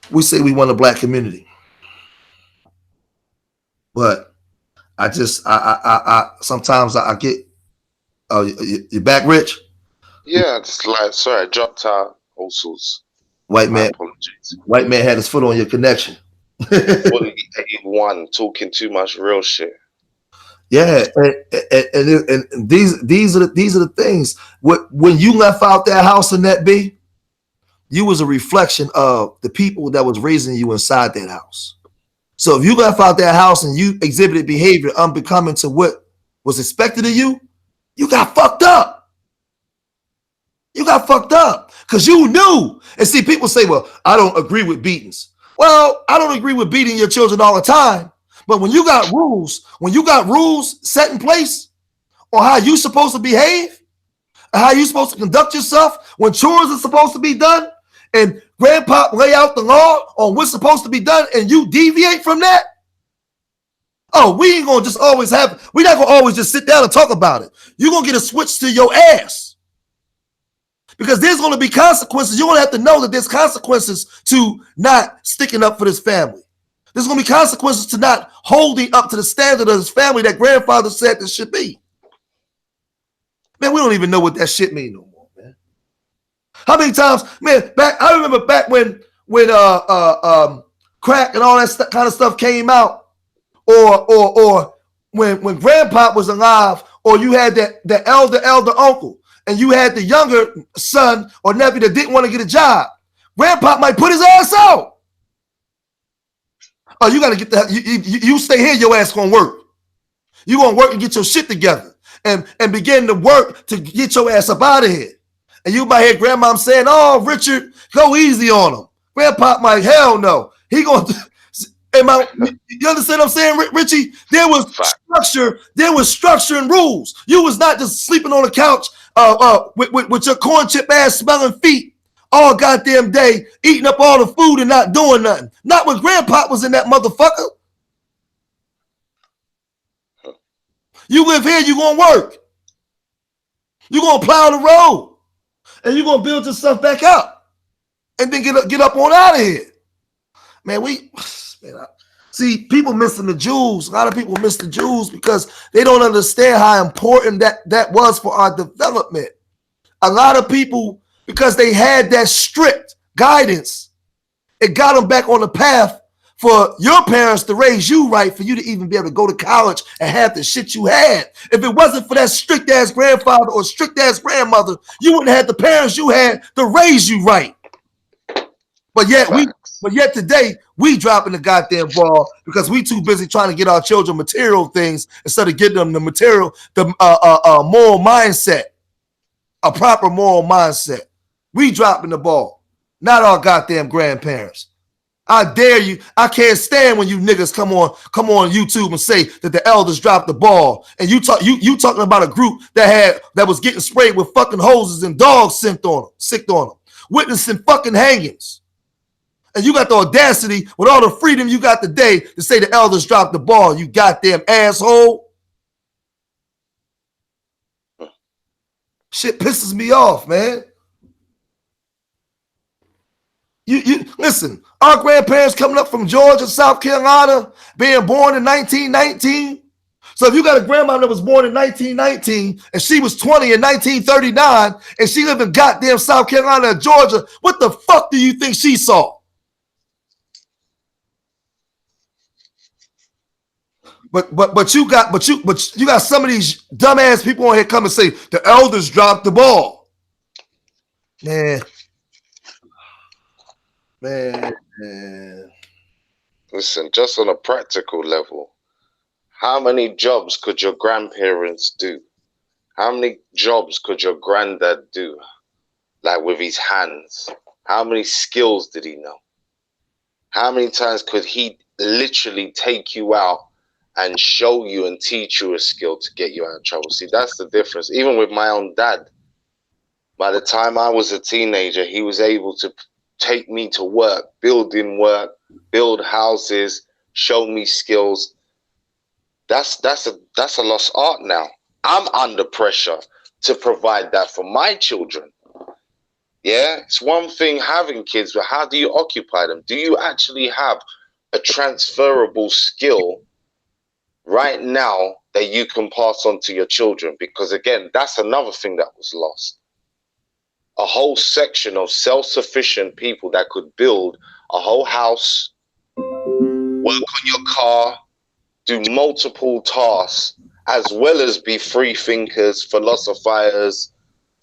We say we want a black community. But I sometimes I get, you back, Rich? Yeah, just like, sorry, I dropped out. All sorts. White man had his foot on your connection. Fully 81, talking too much real shit. Yeah, and these are the things. When you left out that house in that B, you was a reflection of the people that was raising you inside that house. So if you left out that house and you exhibited behavior unbecoming to what was expected of you, you got fucked up. You got fucked up because you knew. And see, people say, well, I don't agree with beatings. Well, I don't agree with beating your children all the time. But when you got rules set in place on how you supposed to behave, and how you supposed to conduct yourself, when chores are supposed to be done, and grandpa lay out the law on what's supposed to be done, and you deviate from that, oh, we ain't gonna just always we're not gonna always just sit down and talk about it. You're gonna get a switch to your ass. Because there's gonna be consequences. You're gonna have to know that there's consequences to not sticking up for this family. There's gonna be consequences to not holding up to the standard of this family that grandfather said this should be. Man, we don't even know what that shit mean no more, man. How many times, man, I remember back when crack and all that kind of stuff came out, or when grandpa was alive, or you had the elder uncle, and you had the younger son or nephew that didn't want to get a job, grandpa might put his ass out. Oh, you gotta get the you stay here, your ass gonna work. You gonna work and get your shit together and begin to work to get your ass up out of here. And you might hear grandma saying, "Oh, Richard, go easy on him." Grandpa might, hell no. He gonna you understand what I'm saying, Richie? There was structure, and rules. You was not just sleeping on the couch with your corn chip ass smelling feet all goddamn day, eating up all the food and not doing nothing. Not when grandpa was in that motherfucker. You live here, you gonna work. You gonna plow the road. And you gonna build yourself back up. And then get up on out of here. Man, see, people missing the jewels. A lot of people miss the jewels because they don't understand how important that was for our development. A lot of people, because they had that strict guidance, it got them back on the path for your parents to raise you right, for you to even be able to go to college and have the shit you had. If it wasn't for that strict ass grandfather or strict ass grandmother, you wouldn't have the parents you had to raise you right. But yet today we dropping the goddamn ball because we too busy trying to get our children material things instead of getting them the material, the moral mindset, a proper moral mindset. We dropping the ball, not our goddamn grandparents. I dare you. I can't stand when you niggas come on YouTube and say that the elders dropped the ball, and you talking about a group that was getting sprayed with fucking hoses and dogs sicked on them, witnessing fucking hangings. And you got the audacity with all the freedom you got today to say the elders dropped the ball, you goddamn asshole. Shit pisses me off, man. You listen, our grandparents coming up from Georgia, South Carolina, being born in 1919. So if you got a grandma that was born in 1919 and she was 20 in 1939 and she lived in goddamn South Carolina and Georgia, what the fuck do you think she saw? But you got some of these dumbass people on here come and say the elders dropped the ball. Man. Listen, just on a practical level, how many jobs could your grandparents do? How many jobs could your granddad do? Like with his hands? How many skills did he know? How many times could he literally take you out and show you and teach you a skill to get you out of trouble? See, that's the difference. Even with my own dad, by the time I was a teenager, he was able to take me to work, build houses, show me skills. That's a lost art now. I'm under pressure to provide that for my children. Yeah, it's one thing having kids, but how do you occupy them? Do you actually have a transferable skill right now that you can pass on to your children? Because again, that's another thing that was lost. A whole section of self-sufficient people that could build a whole house, work on your car, do multiple tasks, as well as be free thinkers, philosophers,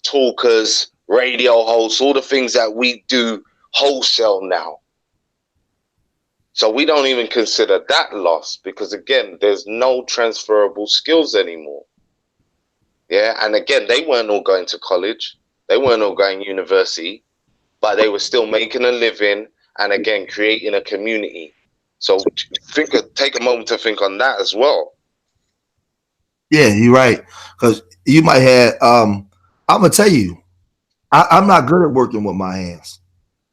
talkers, radio hosts, all the things that we do wholesale now. So we don't even consider that lost because, again, there's no transferable skills anymore. Yeah, and again, they weren't all going to college. They weren't all going to university, but they were still making a living and, again, creating a community. So take a moment to think on that as well. Yeah, you're right. Because you might have, I'm going to tell you, I'm not good at working with my hands.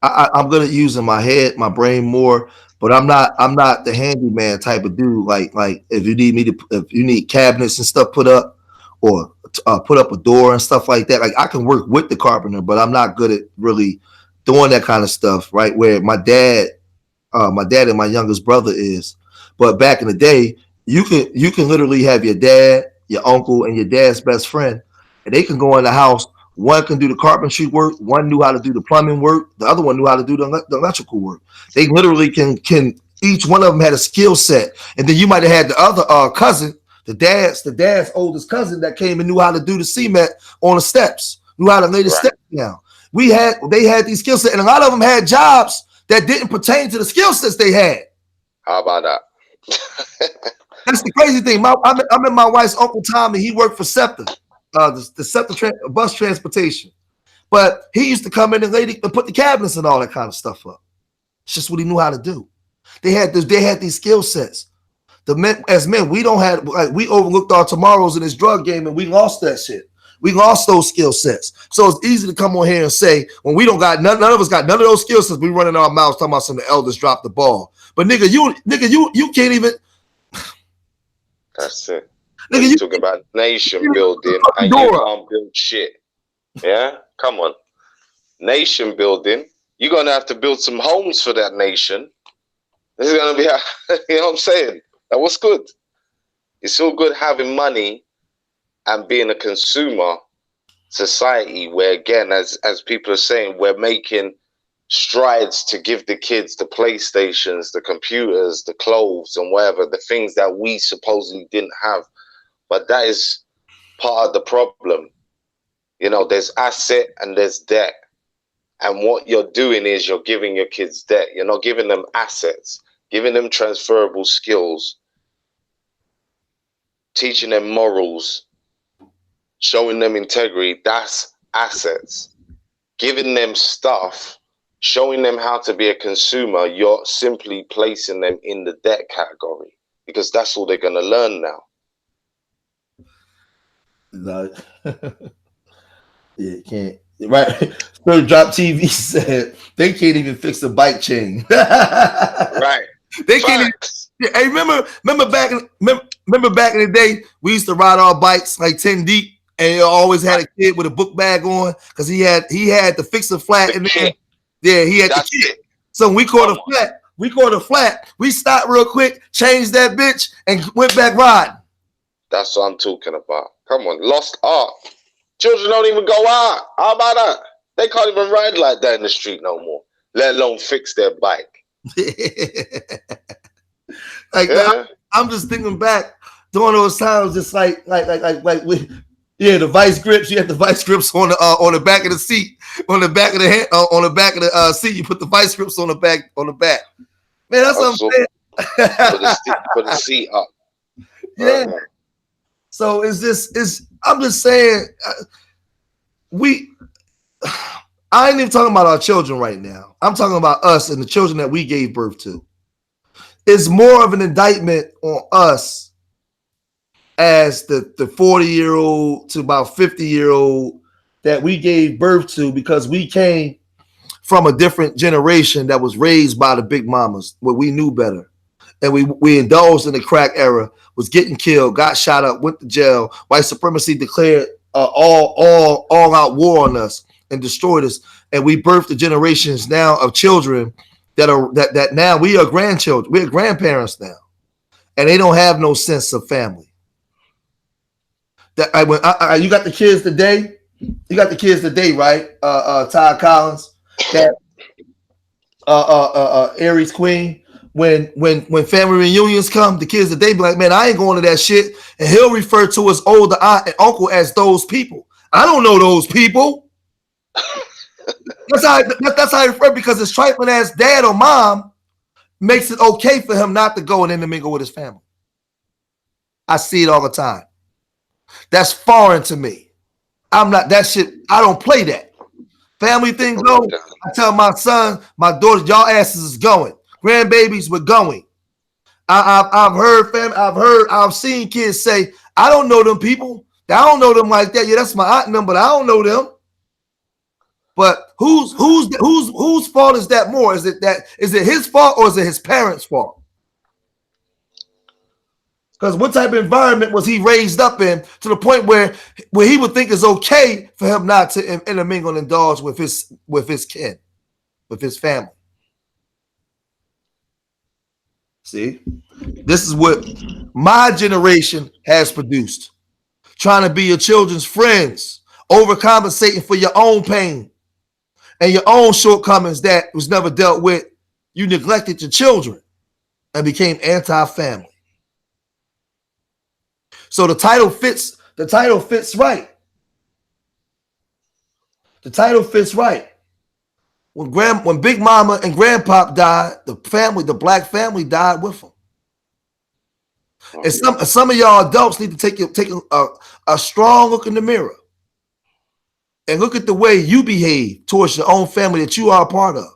I'm good at using my head, my brain more, but I'm not the handyman type of dude. Like if you need cabinets and stuff put up, or put up a door and stuff like that. Like I can work with the carpenter, but I'm not good at really doing that kind of stuff. Right, where my dad and my youngest brother is. But back in the day, you can literally have your dad, your uncle, and your dad's best friend, and they can go in the house One can do the carpentry work. One knew how to do the plumbing work. The other one knew how to do the electrical work. They literally can. Each one of them had a skill set, and then you might have had the other cousin, the dad's oldest cousin that came and knew how to do the cement on the steps, knew how to lay the Right. steps down. They had these skill sets, and a lot of them had jobs that didn't pertain to the skill sets they had. How about that? That's the crazy thing. I'm in my wife's uncle Tommy. He worked for SEPTA, the SEPTA bus transportation. But he used to come in and put the cabinets and all that kind of stuff up. It's just what he knew how to do. They had these skill sets. The men, as men, we don't have, like, we overlooked our tomorrows in this drug game, and we lost that shit. We lost those skill sets. So it's easy to come on here and say, when we don't got none of us got none of those skill sets, we running our mouths talking about some of the elders dropped the ball. But nigga, you can't even. That's it. Nigga, you talking about nation building and you can't build shit. Yeah? Come on. Nation building. You're going to have to build some homes for that nation. This is going to be, you know what I'm saying? Like, what's good? It's all good having money and being a consumer society where, again, as people are saying, we're making strides to give the kids the PlayStations, the computers, the clothes and whatever, the things that we supposedly didn't have. But that is part of the problem. You know, there's asset and there's debt. And what you're doing is you're giving your kids debt. You're not giving them assets, giving them transferable skills, teaching them morals, showing them integrity. That's assets. Giving them stuff, showing them how to be a consumer, you're simply placing them in the debt category because that's all they're going to learn now. No. Yeah, can't. Right. Third Drop TV said they can't even fix the bike chain. Right. They can't even, hey, remember back in the day, we used to ride our bikes like 10 deep, and you always had a kid with a book bag on because he had to fix the flat and then he had the kit. So when we caught a flat, we stopped real quick, changed that bitch, and went back riding. That's what I'm talking about. Come on, lost art. Children don't even go out. How about that? They can't even ride like that in the street no more, let alone fix their bike. I'm just thinking back during those times, just like the vice grips. You had the vice grips on the back of the seat, on the back of the hand, on the back of the seat. You put the vice grips on the back. Man, that's what I'm saying. Put the seat up. Yeah. So I'm just saying, I ain't even talking about our children right now. I'm talking about us and the children that we gave birth to. It's more of an indictment on us as the 40-year-old to about 50-year-old that we gave birth to, because we came from a different generation that was raised by the big mamas where we knew better. And we indulged in the crack era, was getting killed, got shot up, went to jail. White supremacy declared all out war on us and destroyed us. And we birthed the generations now of children that now we are grandchildren. We're grandparents now, and they don't have no sense of family. You got the kids today. You got the kids today, right? Todd Collins, that Aries Queen. When family reunions come, the kids today be like, man, I ain't going to that shit. And he'll refer to his older aunt and uncle as those people. I don't know those people. That's how I refer, because his trifling ass dad or mom makes it okay for him not to go and intermingle with his family. I see it all the time. That's foreign to me. I'm not that shit. I don't play that. Family thing go. I tell my son, my daughters, y'all asses is going. Grandbabies, we're going. I've seen kids say, I don't know them people. I don't know them like that. Yeah, that's my aunt and them, but I don't know them. But whose fault is that more? Is it his fault or is it his parents' fault? Because what type of environment was he raised up in to the point where he would think it's okay for him not to intermingle and indulge with his kin, with his family? See, this is what my generation has produced. Trying to be your children's friends, overcompensating for your own pain and your own shortcomings that was never dealt with. You neglected your children and became anti-family. So the title fits right. The title fits right. When Big Mama and Grandpop died, the black family died with them. And some of y'all adults need to take a strong look in the mirror and look at the way you behave towards your own family that you are a part of.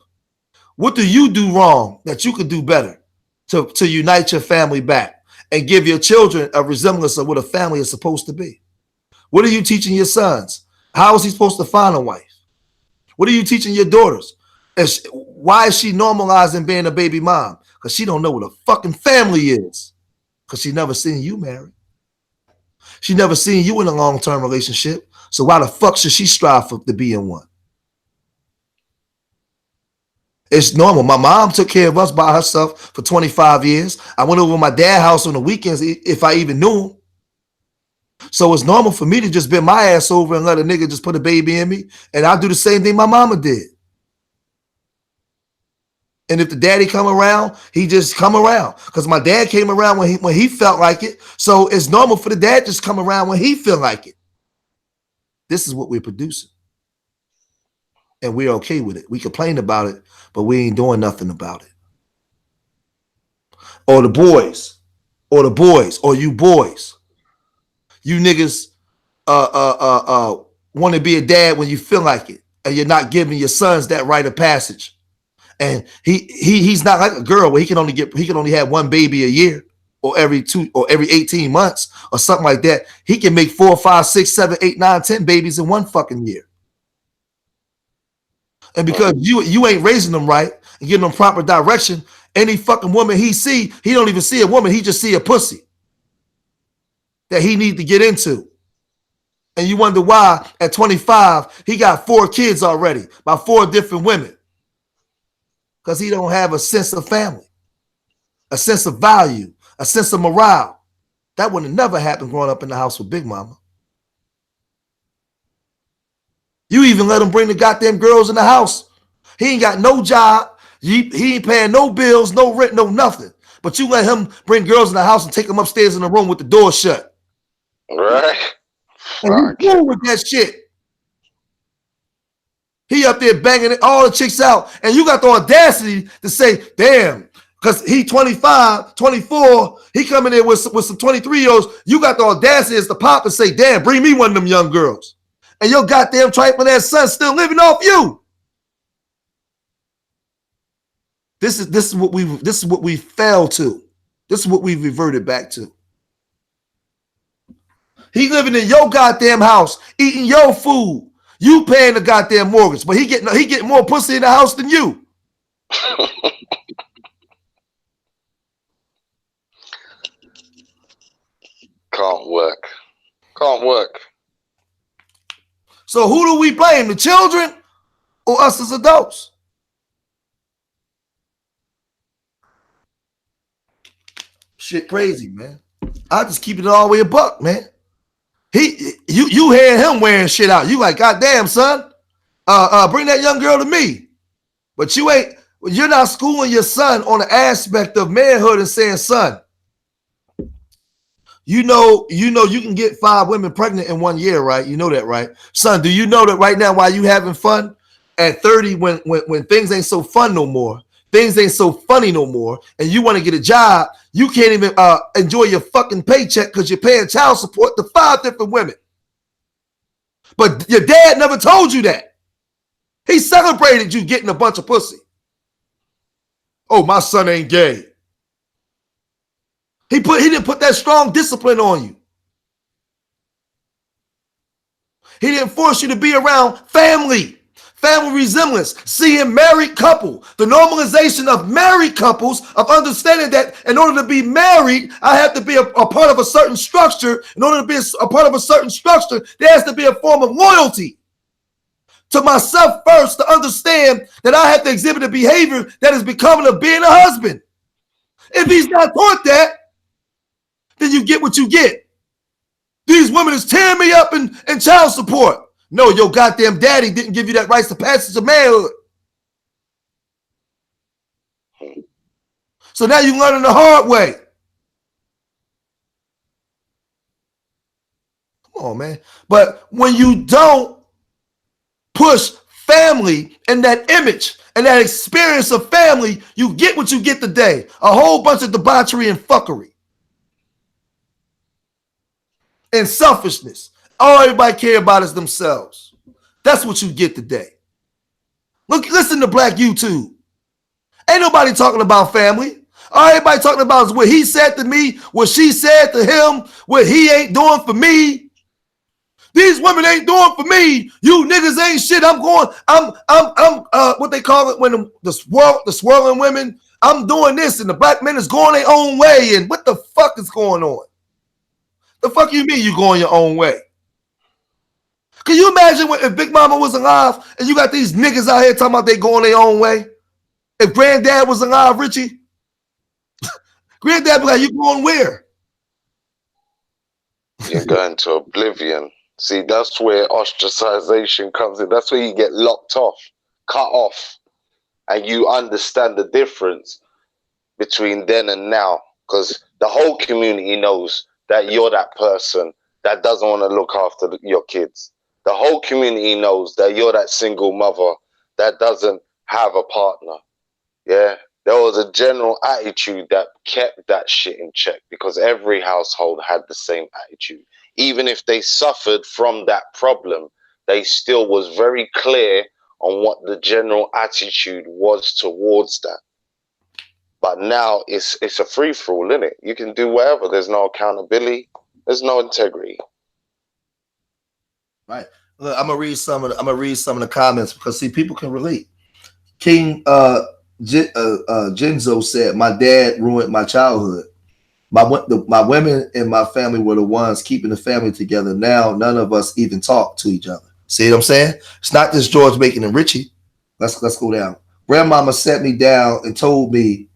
What do you do wrong that you could do better to unite your family back and give your children a resemblance of what a family is supposed to be? What are you teaching your sons? How is he supposed to find a wife? What are you teaching your daughters? Why is she normalizing being a baby mom? Because she don't know what a fucking family is. Because she never seen you married. She never seen you in a long-term relationship. So why the fuck should she strive to be in one? It's normal. My mom took care of us by herself for 25 years. I went over to my dad's house on the weekends if I even knew him. So it's normal for me to just bend my ass over and let a nigga just put a baby in me. And I do the same thing my mama did. And if the daddy come around, he just come around. Because my dad came around when he felt like it. So it's normal for the dad to just come around when he feel like it. This is what we're producing. And we're okay with it. We complain about it, but we ain't doing nothing about it. Or the boys, or you boys. You niggas want to be a dad when you feel like it, and you're not giving your sons that rite of passage. And he's not like a girl where he can only have one baby a year or every 18 months or something like that. He can make 4, 5, 6, 7, 8, 9, 10 babies in one fucking year. And because you ain't raising them right and giving them proper direction, any fucking woman he see, he don't even see a woman, he just see a pussy that he need to get into. And you wonder why at 25 he got 4 kids already by 4 different women. Because he don't have a sense of family, a sense of value, a sense of morale. That would have never happened growing up in the house with Big Mama. You even let him bring the goddamn girls in the house. He ain't got no job. He ain't paying no bills, no rent, no nothing. But you let him bring girls in the house and take them upstairs in the room with the door shut. Right. And you cool with that shit. He up there banging all the chicks out. And you got the audacity to say, damn, because he 25, 24, he coming in with some 23-year-olds. You got the audacity as the pop and say, damn, bring me one of them young girls. And your goddamn trifling ass son still living off you. This is what we fell to. This is what we've reverted back to. He living in your goddamn house, eating your food. You paying the goddamn mortgage, but he getting more pussy in the house than you. Can't work. Can't work. So who do we blame? The children or us as adults? Shit crazy, man. I just keep it all the way a buck, man. You hear him wearing shit out. You like, goddamn, son, bring that young girl to me. But you're not schooling your son on the aspect of manhood and saying, son, you know you can get 5 women pregnant in 1 year, right? You know that, right? Son, do you know that right now while you having fun at 30 when things ain't so fun no more, things ain't so funny no more, and you want to get a job, you can't even enjoy your fucking paycheck because you're paying child support to 5 different women. But your dad never told you that. He celebrated you getting a bunch of pussy. Oh, my son ain't gay. He didn't put that strong discipline on you. He didn't force you to be around family resemblance, seeing married couple, the normalization of married couples, of understanding that in order to be married, I have to be a part of a certain structure. In order to be a part of a certain structure, there has to be a form of loyalty to myself first to understand that I have to exhibit a behavior that is becoming of being a husband. If he's not taught that, then you get what you get. These women is tearing me up in child support. No, your goddamn daddy didn't give you that rites of passage to manhood. So now you're learning the hard way. Come on, man. But when you don't push family and that image and that experience of family, you get what you get today. A whole bunch of debauchery and fuckery. And selfishness. All everybody care about is themselves. That's what you get today. Look, listen to Black YouTube. Ain't nobody talking about family. All everybody talking about is what he said to me, what she said to him, what he ain't doing for me. These women ain't doing for me. You niggas ain't shit. I'm what they call it when the swirling women. I'm doing this, and the black men is going their own way. And what the fuck is going on? The fuck you mean you going your own way? Can you imagine if Big Mama was alive and you got these niggas out here talking about they going their own way? If Granddad was alive, Richie, Granddad be like, you going where? You're going to oblivion. See, that's where ostracization comes in. That's where you get locked off, cut off, and you understand the difference between then and now, because the whole community knows that you're that person that doesn't want to look after your kids. The whole community knows that you're that single mother that doesn't have a partner. Yeah, there was a general attitude that kept that shit in check because every household had the same attitude. Even if they suffered from that problem, they still was very clear on what the general attitude was towards that. But now it's a free-for-all, isn't it? You can do whatever. There's no accountability. There's no integrity. Right. Look, I'm gonna read some of the comments because see, people can relate. King Genzo said, "My dad ruined my childhood. My women in my family were the ones keeping the family together. Now none of us even talk to each other." See what I'm saying? It's not just George Macon and Richie. Let's go down. Grandmama sat me down and told me,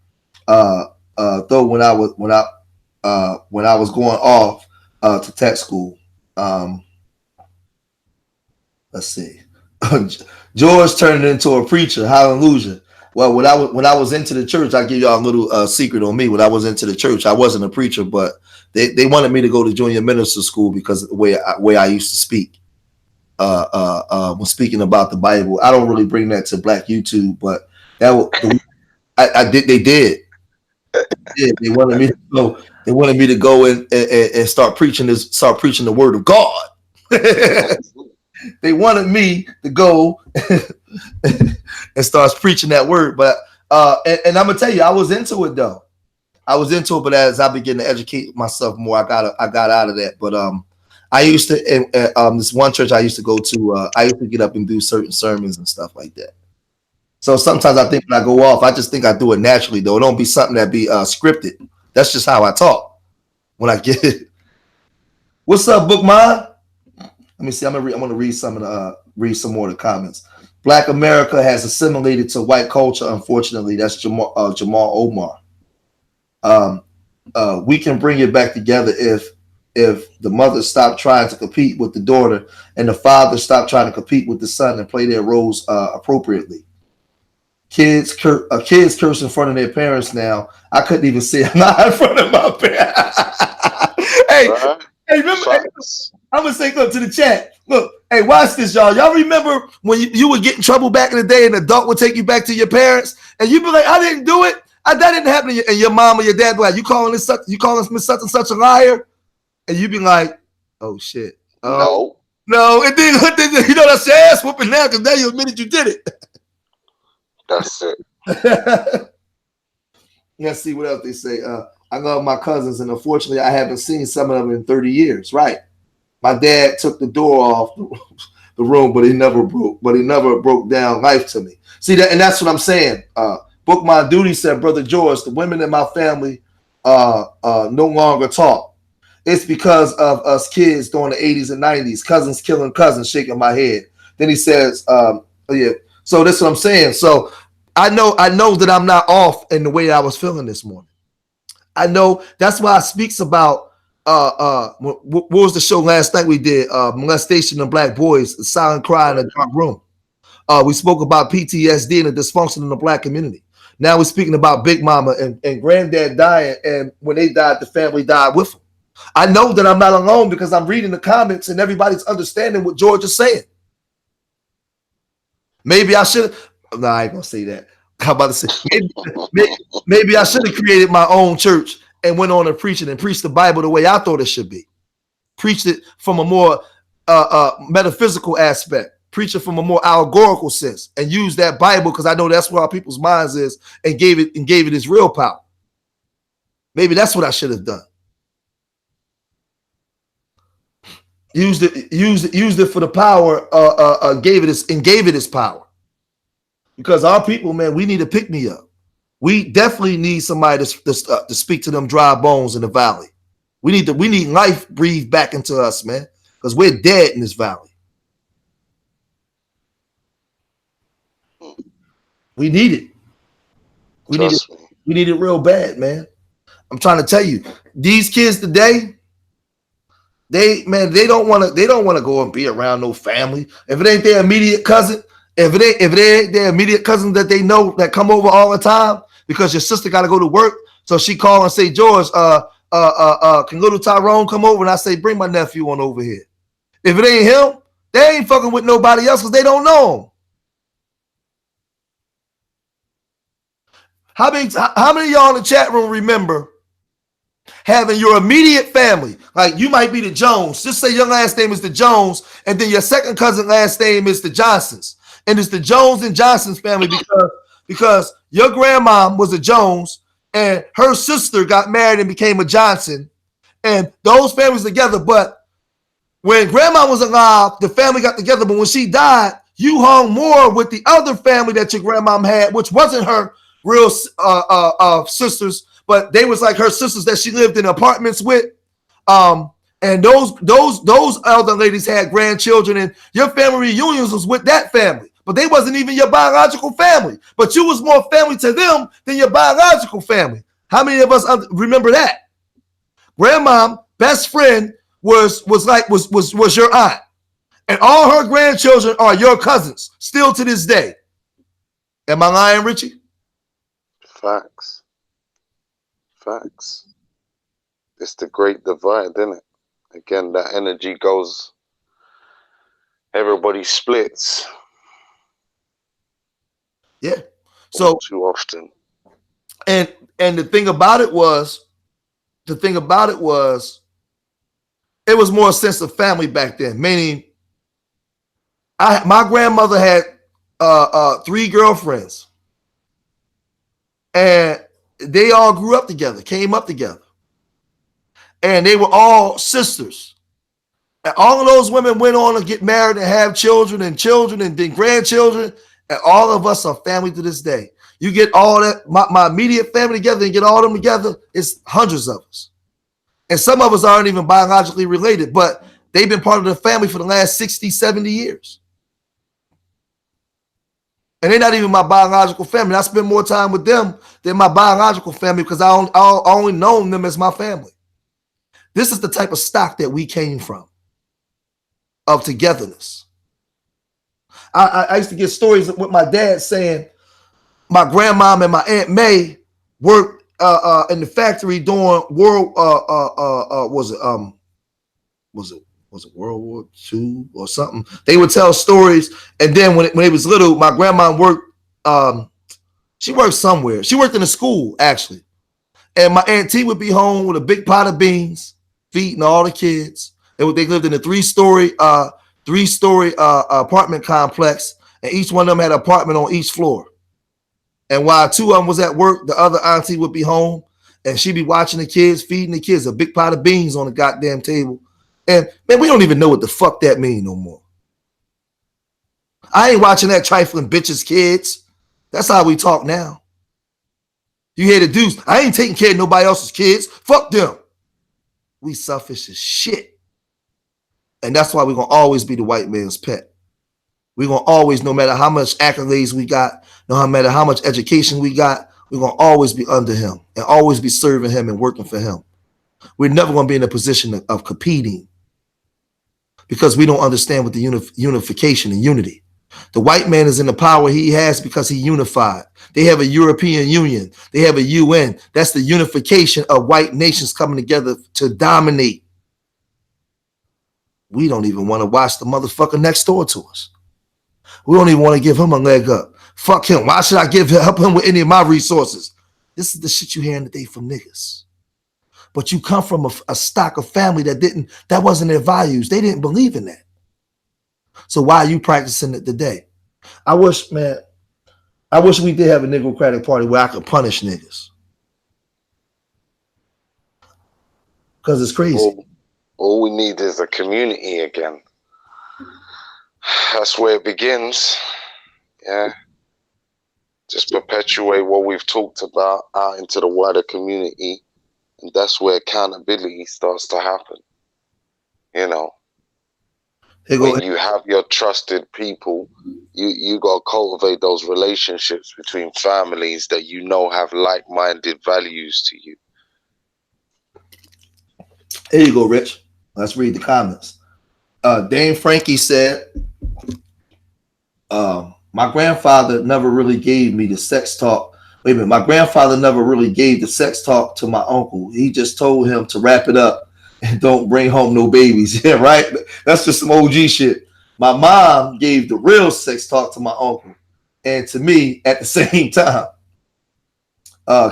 though when I was going off to tech school. Let's see. George turned into a preacher. Hallelujah. Well, when I was into the church, I'll give y'all a little secret on me. When I was into the church, I wasn't a preacher, but they wanted me to go to junior minister school because of the way I used to speak. When speaking about the Bible, I don't really bring that to Black YouTube, but I did. They did. Yeah, they wanted me to go. They wanted me to go and start preaching the word of God. They wanted me to go and start preaching that word, but and I'm gonna tell you, I was into it though. I was into it, but as I began to educate myself more, I got out of that. But I used to this one church I used to go to. I used to get up and do certain sermons and stuff like that. So sometimes I think when I go off, I just think I do it naturally though. It don't be something that be scripted. That's just how I talk when I get it. What's up, Bookmon? Let me see. I'm gonna read some more of the comments. Black America has assimilated to white culture. Unfortunately, that's Jamal Omar. We can bring it back together if the mother stopped trying to compete with the daughter and the father stopped trying to compete with the son and play their roles appropriately. Kids curse in front of their parents now. I couldn't even say I'm not in front of my parents. Hey, remember? I'm gonna say, look to the chat. Look, hey, watch this, y'all. Y'all remember when you would get in trouble back in the day, and an adult would take you back to your parents, and you'd be like, "I didn't do it. That didn't happen to you." And your mom or your dad be like, "You calling Miss such and such a liar?" And you'd be like, "Oh shit, no." And then you know that's your ass whooping now because now you admitted you did it. That's it. Let's see what else they say. I love my cousins, and unfortunately, I haven't seen some of them in 30 years. Right. My dad took the door off the room, but he never broke down life to me. See that, and that's what I'm saying. Book My Duty said, Brother George, the women in my family no longer talk. It's because of us kids during the 80s and 90s, cousins killing cousins, shaking my head. Then he says, yeah. So that's what I'm saying. So I know that I'm not off in the way I was feeling this morning. I know that's why it speaks about what was the show last night we did? Molestation of black boys, the silent cry in a dark room. We spoke about PTSD and the dysfunction in the black community. Now we're speaking about Big Mama and Granddad dying, and when they died, the family died with them. I know that I'm not alone because I'm reading the comments and everybody's understanding what George is saying. Maybe I should. No, I ain't gonna say that. How about to say maybe I should have created my own church and went on and preached it and preached the Bible the way I thought it should be. Preached it from a more metaphysical aspect. Preach it from a more allegorical sense and use that Bible because I know that's where our people's minds is and gave it its real power. Maybe that's what I should have done. Used it for the power. Gave it its power. Because our people, man, we need to pick me up. We definitely need somebody to speak to them dry bones in the valley. We need life breathed back into us, man, because we're dead in this valley. We need it. We need it real bad, man. I'm trying to tell you, these kids today, they don't want to go and be around no family. If it ain't their immediate cousin, if it ain't their immediate cousin that they know that come over all the time because your sister got to go to work, so she call and say, George, can little Tyrone come over? And I say, bring my nephew on over here. If it ain't him, they ain't fucking with nobody else because they don't know him. How many of y'all in the chat room remember having your immediate family? Like you might be the Jones. Just say your last name is the Jones, and then your second cousin last name is the Johnsons. And it's the Jones and Johnsons family because your grandma was a Jones and her sister got married and became a Johnson. And those families together. But when grandma was alive, the family got together. But when she died, you hung more with the other family that your grandma had, which wasn't her real sisters, but they was like her sisters that she lived in apartments with. And those elder ladies had grandchildren, and your family reunions was with that family, but they wasn't even your biological family. But you was more family to them than your biological family. How many of us remember that? Grandma best friend was your aunt, and all her grandchildren are your cousins still to this day. Am I lying, Richie? Facts. It's the great divide, isn't it? Again, that energy goes, everybody splits. Yeah. So too often. And the thing about it was, it was more a sense of family back then. Meaning, my grandmother had 3 girlfriends. And they all grew up together, came up together. And they were all sisters. And all of those women went on to get married and have children and then grandchildren. And all of us are family to this day. You get all that, my immediate family together and get all of them together, it's hundreds of us. And some of us aren't even biologically related, but they've been part of the family for the last 60, 70 years. And they're not even my biological family. I spend more time with them than my biological family because I only known them as my family. This is the type of stock that we came from, of togetherness. I used to get stories with my dad saying my grandmom and my Aunt May worked in the factory during was it World War II or something? They would tell stories, and then when it was little, my grandma worked. She worked somewhere. She worked in a school actually, and my auntie would be home with a big pot of beans, feeding all the kids. They lived in a three-story apartment complex, and each one of them had an apartment on each floor. And while 2 of them was at work, the other auntie would be home, and she'd be watching the kids, feeding the kids, a big pot of beans on the goddamn table. And man, we don't even know what the fuck that mean no more. I ain't watching that trifling bitches kids. That's how we talk now. You hear the dudes, I ain't taking care of nobody else's kids. Fuck them. We selfish as shit. And that's why we're going to always be the white man's pet. We're going to always, no matter how much accolades we got, no matter how much education we got, we're going to always be under him and always be serving him and working for him. We're never going to be in a position of competing because we don't understand what the unification and unity. The white man is in the power he has because he unified. They have a European Union. They have a UN. That's the unification of white nations coming together to dominate. We don't even want to watch the motherfucker next door to us. We don't even want to give him a leg up. Fuck him. Why should I help him with any of my resources? This is the shit you hearing today from niggas. But you come from a stock of family that wasn't their values. They didn't believe in that. So why are you practicing it today? I wish we did have a Negrocratic Party where I could punish niggas. Because it's crazy. All we need is a community again. That's where it begins. Yeah. Just perpetuate what we've talked about out into the wider community. And that's where accountability starts to happen. You know, when you have your trusted people, you got to cultivate those relationships between families that you know have like-minded values to you. Here you go, Rich. Let's read the comments. Dame Frankie said, my grandfather never really gave me the sex talk. Wait a minute. My grandfather never really gave the sex talk to my uncle. He just told him to wrap it up and don't bring home no babies. Yeah, right? That's just some OG shit. My mom gave the real sex talk to my uncle and to me at the same time.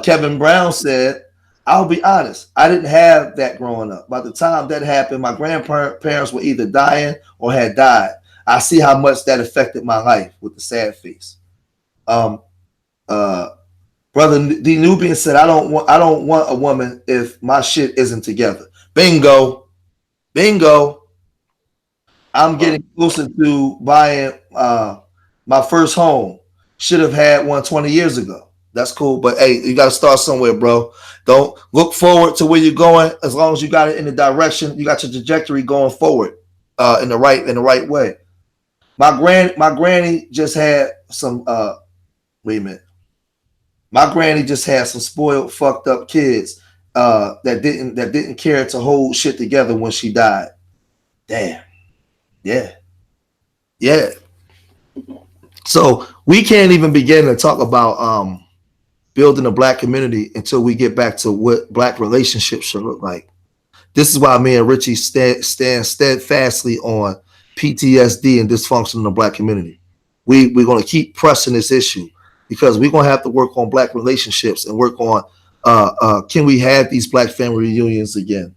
Kevin Brown said, I'll be honest, I didn't have that growing up. By the time that happened, my grandparents were either dying or had died. I see how much that affected my life with the sad face. Brother D Nubian said, I don't want a woman if my shit isn't together. Bingo. I'm getting closer to buying my first home. Should have had one 20 years ago. That's cool. But hey, you got to start somewhere, bro. Don't look forward to where you're going. As long as you got it in the direction, you got your trajectory going forward in the right way. My granny just had some wait a minute. My granny just had some spoiled, fucked up kids that didn't care to hold shit together when she died. Damn. Yeah. So we can't even begin to talk about building a black community until we get back to what black relationships should look like. This is why me and Richie stand steadfastly on PTSD and dysfunction in the black community. We're going to keep pressing this issue because we're going to have to work on black relationships and work on can we have these black family reunions again?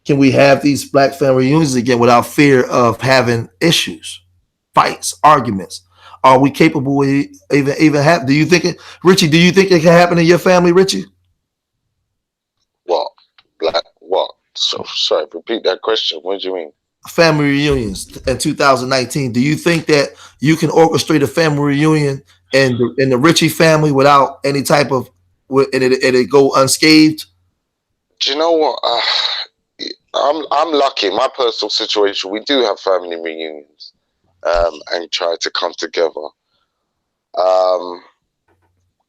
Can we have these black family reunions again without fear of having issues, fights, arguments? Are we capable of even have? Do you think it, Richie? Do you think it can happen in your family, Richie? What? So sorry, repeat that question. What do you mean? Family reunions in 2019. Do you think that you can orchestrate a family reunion in the Richie family without any type of and it go unscathed? Do you know what? I'm lucky. In my personal situation, we do have family reunions and try to come together.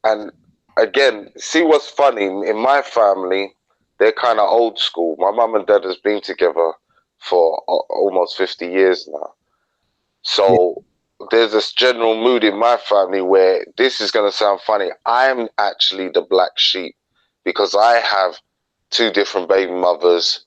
And again, see what's funny in my family. They're kind of old school. My mum and dad has been together for almost 50 years now. So there's this general mood in my family where this is going to sound funny. I'm actually the black sheep because I have two different baby mothers.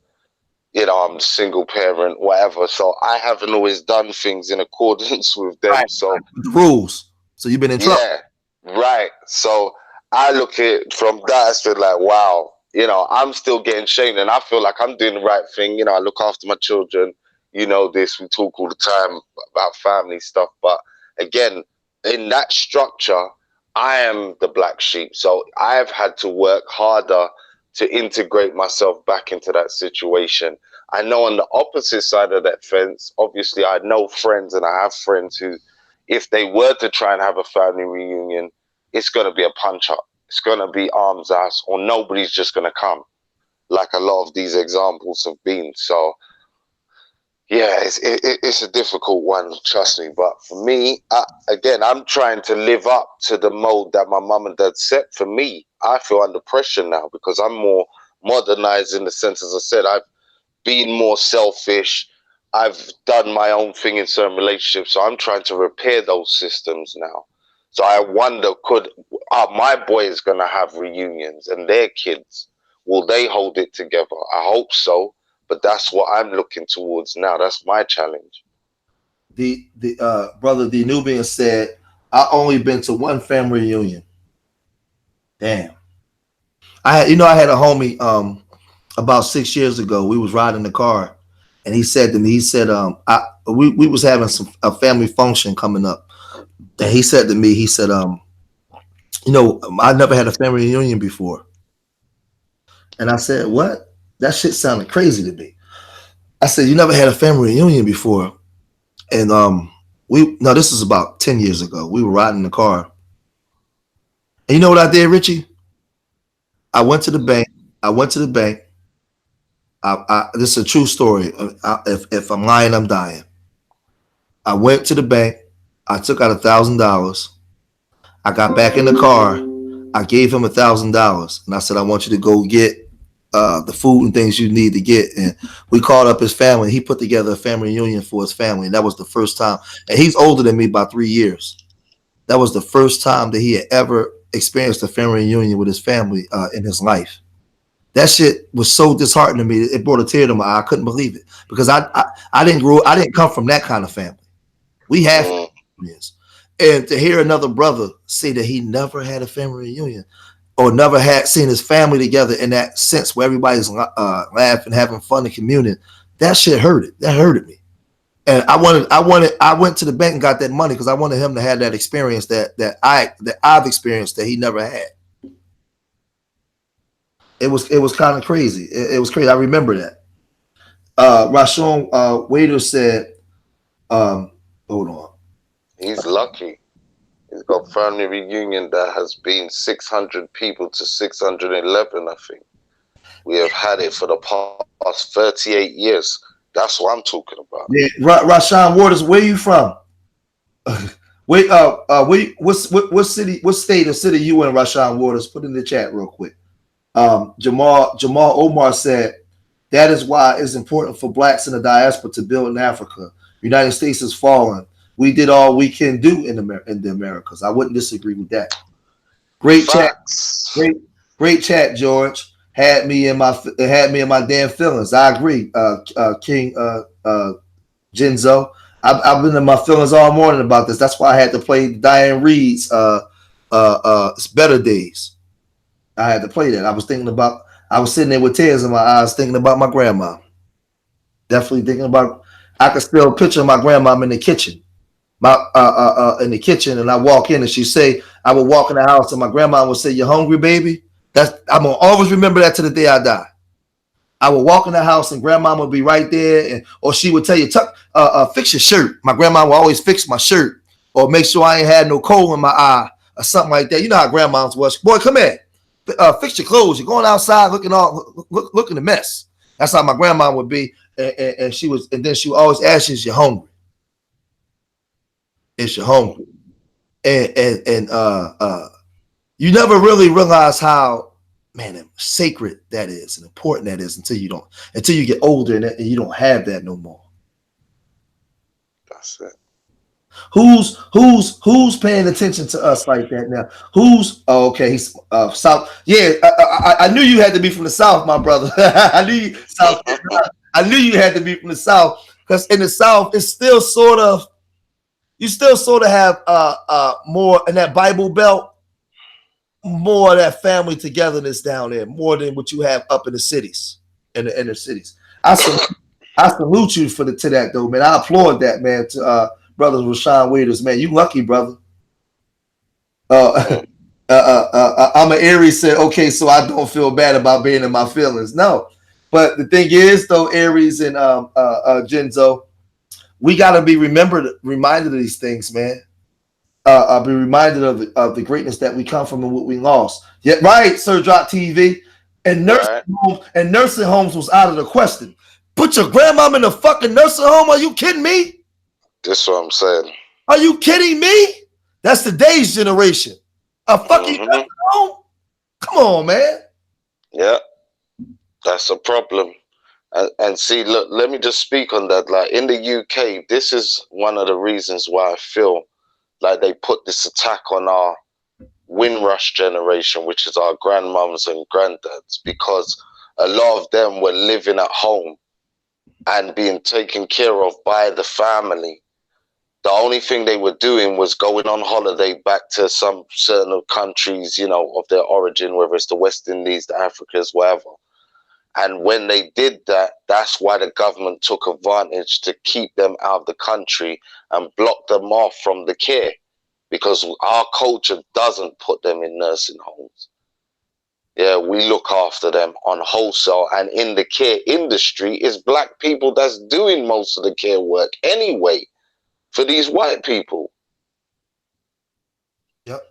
You know, I'm a single parent, whatever. So I haven't always done things in accordance with them. Right. So the rules. So you've been in trouble. Yeah, right. So I look at it from that aspect like, wow, you know, I'm still getting shamed and I feel like I'm doing the right thing. You know, I look after my children. You know this, we talk all the time about family stuff. But again, in that structure, I am the black sheep. So I've had to work harder to integrate myself back into that situation. I know on the opposite side of that fence, obviously I know friends and I have friends who, if they were to try and have a family reunion, it's going to be a punch up. It's going to be arms ass, or nobody's just going to come, like a lot of these examples have been. So, yeah, it's a difficult one, trust me. But for me, again, I'm trying to live up to the mold that my mum and dad set for me. I feel under pressure now because I'm more modernized in the sense, as I said, I've been more selfish. I've done my own thing in certain relationships, so I'm trying to repair those systems now. So I wonder, my boys gonna have reunions and their kids? Will they hold it together? I hope so, but that's what I'm looking towards now. That's my challenge. The brother, the Nubian said, I only been to one family reunion. Damn. I had a homie about 6 years ago. We was riding the car, and he said to me, he said, we was having a family function coming up, and he said to me, he said, I never had a family reunion before, and I said, what? That shit sounded crazy to me. I said, you never had a family reunion before, and this is about 10 years ago. We were riding the car, and you know what I did, Richie? I went to the bank. I went to the bank. This is a true story. If I'm lying, I'm dying. I went to the bank. I took out $1,000. I got back in the car. I gave him $1,000, and I said, I want you to go get the food and things you need to get. And we called up his family. He put together a family reunion for his family, and that was the first time. And he's older than me by 3 years. That was the first time that he had ever experienced a family reunion with his family in his life. That shit was so disheartening to me. It brought a tear to my eye. I couldn't believe it because I didn't come from that kind of family. We had families, and to hear another brother say that he never had a family reunion or never had seen his family together in that sense where everybody's laughing, having fun, and communing, that shit hurted. That hurted me, and I went to the bank and got that money because I wanted him to have that experience that I've experienced that he never had. It was kind of crazy. It was crazy. I remember that. Rashon Wader said, hold on. He's lucky. He's got family reunion that has been 600 people to 611, I think. We have had it for the past 38 years. That's what I'm talking about. Yeah, Rashawn Waters, where you from? What city, what state or city you in, Rashawn Waters? Put in the chat real quick. Jamal Omar said, that is why it's important for blacks in the diaspora to build in Africa. United States is falling. We did all we can do in the Americas. I wouldn't disagree with that. Great Facts. chat. Great chat, George. Had me in my damn feelings. I agree, King Genzo. I've been in my feelings all morning about this. That's why I had to play Diane Reed's It's Better Days. I had to play that. I was sitting there with tears in my eyes thinking about my grandma. Definitely thinking about, I could still picture my grandma in the kitchen. In the kitchen, and I walk in and she say, I would walk in the house and my grandma would say, you hungry, baby? I'm gonna always remember that to the day I die. I would walk in the house and grandma would be right there, or she would tell you, fix your shirt. My grandma would always fix my shirt or make sure I ain't had no coal in my eye or something like that. You know how grandmas was. Boy, come here. Fix your clothes. You're going outside looking a mess. That's how my grandma would be. And then she would always ask you, is you hungry? Is you hungry? And you never really realize how, man, sacred that is and important that is until you get older and you don't have that no more. That's it. Who's paying attention to us like that now? Okay? He's South. Yeah, I knew you had to be from the South, my brother. I knew you South. I knew you had to be from the South because in the South, it's still sort of, you still sort of have more in that Bible Belt, more of that family togetherness down there, more than what you have up in the cities, in the inner cities. I salute you to that though, man. I applaud that, man. To brothers Rashawn Waiters, man, you lucky, brother. I'm an Aries said, okay, so I don't feel bad about being in my feelings. No, but the thing is, though, Aries and Genzo, we got to be reminded of these things, man. Be reminded of the greatness that we come from and what we lost. Yeah, right, Sir Drop TV. And nursing homes was out of the question. Put your grandma in a fucking nursing home? Are you kidding me? That's what I'm saying. Are you kidding me? That's today's generation. A fucking nursing home? Come on, man. Yeah. That's a problem. And see, look, let me just speak on that. Like in the UK, this is one of the reasons why I feel like they put this attack on our Windrush generation, which is our grandmoms and granddads, because a lot of them were living at home and being taken care of by the family. The only thing they were doing was going on holiday back to some certain countries, you know, of their origin, whether it's the West Indies, the Africas, whatever. And when they did that, that's why the government took advantage to keep them out of the country and block them off from the care, because our culture doesn't put them in nursing homes. Yeah, we look after them on wholesale, and in the care industry, it's black people that's doing most of the care work anyway for these white people. Yep.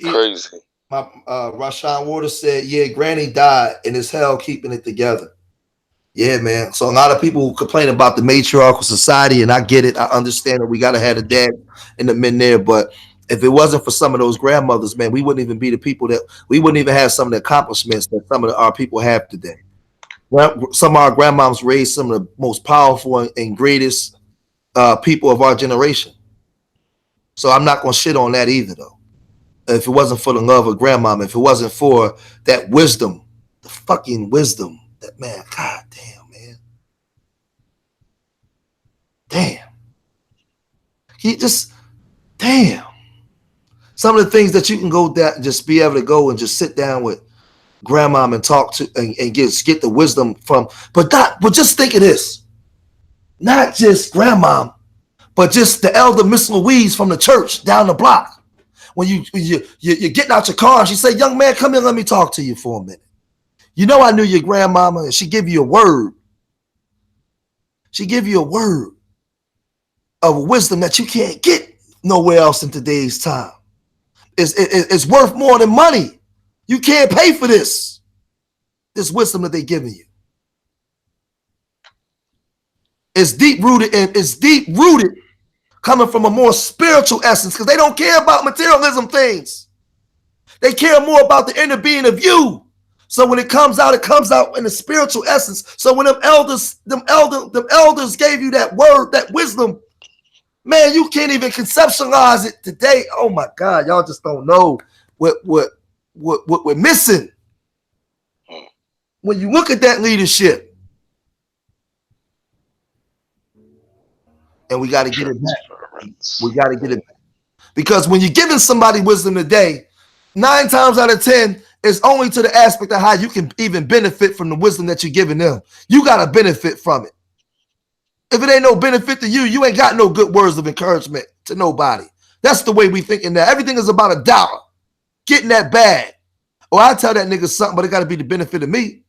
Crazy. My Rashawn Waters said, "Yeah, Granny died, and it's hell keeping it together." Yeah, man. So a lot of people complain about the matriarchal society, and I get it. I understand that we gotta have the dad and the men there, but if it wasn't for some of those grandmothers, man, we wouldn't even be the people that we wouldn't even have some of the accomplishments that some of our people have today. Well, some of our grandmoms raised some of the most powerful and greatest people of our generation. So I'm not gonna shit on that either, though. If it wasn't for the love of grandmama, if it wasn't for that wisdom, the fucking wisdom, that man, god damn, man, damn, he just, damn. Some of the things that you can go that just be able to go and just sit down with grandmom and talk to and get the wisdom from, but just think of this, not just grandmom, but just the elder Miss Louise from the church down the block. When you're getting out your car, and she say, "Young man, come here, let me talk to you for a minute. You know I knew your grandmama, and she give you a word. She give you a word of wisdom that you can't get nowhere else in today's time. It's worth more than money. You can't pay for this wisdom that they giving you. It's deep rooted, and it's deep rooted coming from a more spiritual essence, because they don't care about materialism things. They care more about the inner being of you. So when it comes out in the spiritual essence. So when them elders gave you that word, that wisdom, man, you can't even conceptualize it today. Oh my God, y'all just don't know what we're missing when you look at that leadership. And we got to get it back. We got to get it back. Because when you're giving somebody wisdom today, 9 times out of 10, it's only to the aspect of how you can even benefit from the wisdom that you're giving them. You got to benefit from it. If it ain't no benefit to you, you ain't got no good words of encouragement to nobody. That's the way we thinking now. Everything is about $1. Getting that bag. Or I tell that nigga something, but it got to be the benefit of me.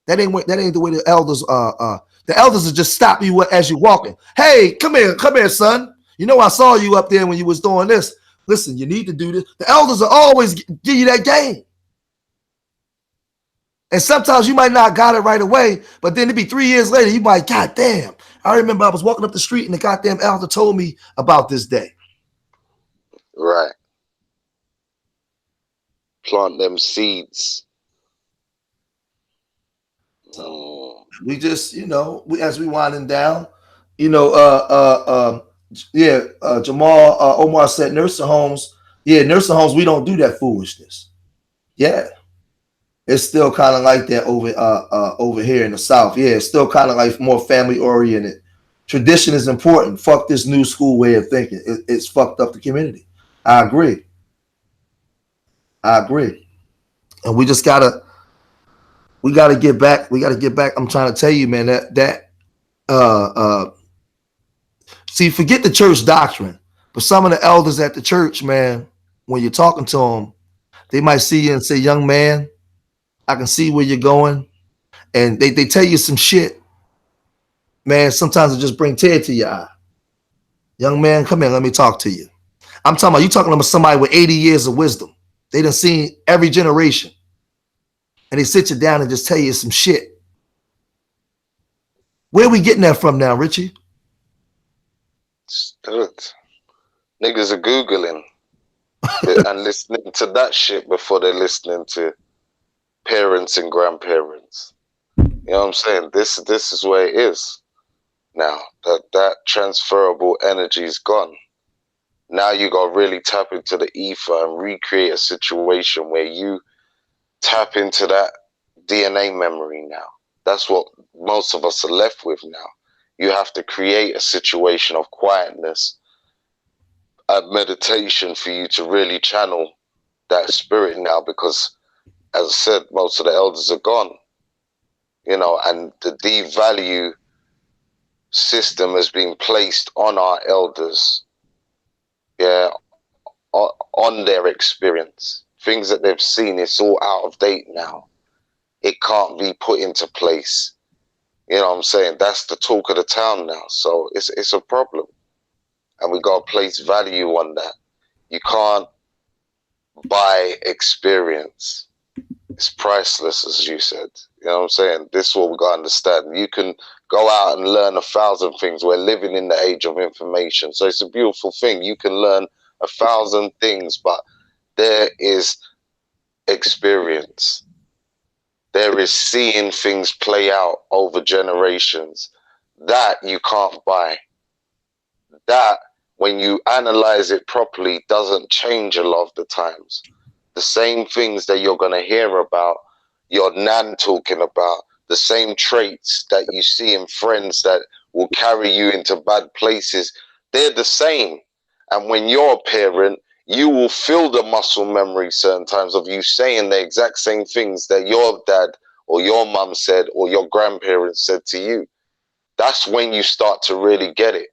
That ain't the way the elders the elders will just stop you as you're walking. Hey, come here, son. You know I saw you up there when you was doing this. Listen, you need to do this. The elders will always give you that game. And sometimes you might not got it right away, but then it'd be 3 years later, you might, God damn, I remember I was walking up the street and the goddamn elder told me about this day. Right. Plant them seeds. We just, as we winding down, Jamal Omar said nursing homes. Yeah, nursing homes, we don't do that foolishness. Yeah. It's still kind of like that over here in the South. Yeah, it's still kind of like more family oriented. Tradition is important. Fuck this new school way of thinking. It's fucked up the community. I agree. And we gotta get back. We gotta get back. I'm trying to tell you, man, see, forget the church doctrine, but some of the elders at the church, man, when you're talking to them, they might see you and say, "Young man, I can see where you're going," and they tell you some shit, man. Sometimes it just bring tear to your eye. Young man, come here, let me talk to you. I'm talking about you talking about somebody with 80 years of wisdom. They done seen every generation, and they sit you down and just tell you some shit. Where are we getting that from now, Richie? Niggas are Googling and listening to that shit before they're listening to parents and grandparents. You know what I'm saying? This is where it is now. That transferable energy is gone. Now you got to really tap into the ether and recreate a situation where you tap into that DNA memory now. That's what most of us are left with now. You have to create a situation of quietness, a meditation for you to really channel that spirit now, because as I said, most of the elders are gone, you know, and the devalue system has been placed on our elders, yeah, on their experience. Things that they've seen, it's all out of date now. It can't be put into place. You know what I'm saying? That's the talk of the town now. So it's a problem. And we got to place value on that. You can't buy experience. It's priceless, as you said. You know what I'm saying? This is what we got to understand. You can go out and learn 1,000 things. We're living in the age of information. So it's a beautiful thing. You can learn 1,000 things, but there is experience. There is seeing things play out over generations. That you can't buy. That, when you analyze it properly, doesn't change a lot of the times. The same things that you're going to hear about your nan talking about, the same traits that you see in friends that will carry you into bad places, they're the same. And when you're a parent, you will feel the muscle memory certain times of you saying the exact same things that your dad or your mum said or your grandparents said to you. That's when you start to really get it.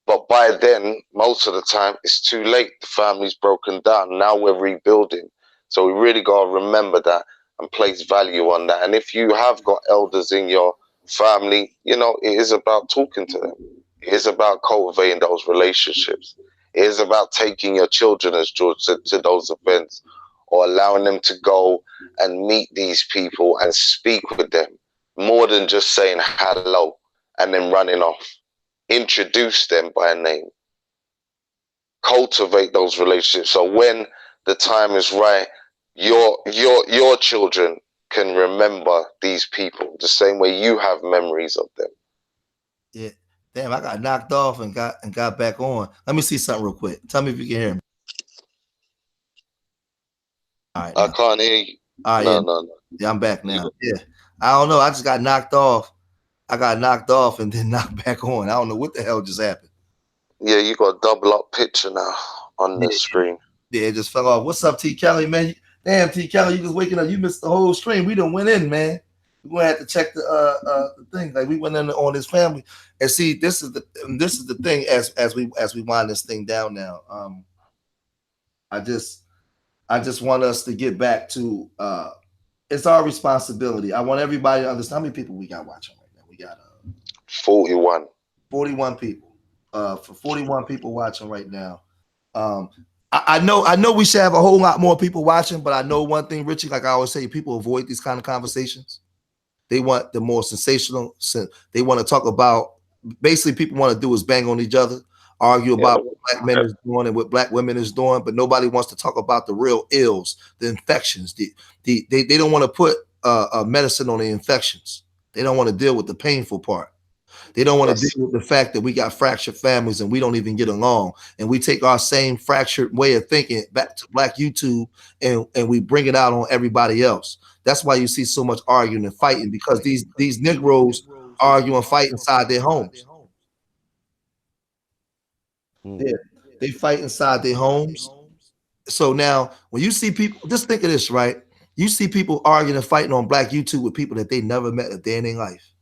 But by then, most of the time, it's too late. The family's broken down. Now we're rebuilding. So we really got to remember that and place value on that. And if you have got elders in your family, you know, it is about talking to them. It is about cultivating those relationships. It is about taking your children, as George said, to those events, or allowing them to go and meet these people and speak with them, more than just saying hello and then running off. Introduce them by name. Cultivate those relationships. So when the time is right, your children can remember these people the same way you have memories of them. Yeah. Damn, I got knocked off and got back on. Let me see something real quick. Tell me if you can hear me. All right I now. can't hear you. All right, yeah. No. Yeah, I'm back now. Yeah. I don't know. I just got knocked off. I got knocked off and then knocked back on. I don't know what the hell just happened. Yeah, you got a double up picture now on the screen. Yeah, it just fell off. What's up, T Kelly, man? Damn, T Kelly, you just waking up. You missed the whole stream. We done went in, man. We're gonna have to check the thing. Like we went in on his family. And see, this is the thing as we wind this thing down now. I just want us to get back to it's our responsibility. I want everybody to understand how many people we got watching right now. We got 41. 41 people. For 41 people watching right now. I know we should have a whole lot more people watching, but I know one thing, Richie, like I always say, people avoid these kind of conversations. They want the more sensational. They want to talk about, basically people want to do is bang on each other, argue about what black men is doing and what black women is doing, but nobody wants to talk about the real ills, the infections. They don't want to put medicine on the infections. They don't want to deal with the painful part. They don't want to deal with the fact that we got fractured families and we don't even get along. And we take our same fractured way of thinking back to Black YouTube and we bring it out on everybody else. That's why you see so much arguing and fighting, because these Negroes argue and fight inside their homes. Yeah, they fight inside their homes. So now when you see people, just think of this, right? You see people arguing and fighting on Black YouTube with people that they never met a day in their life.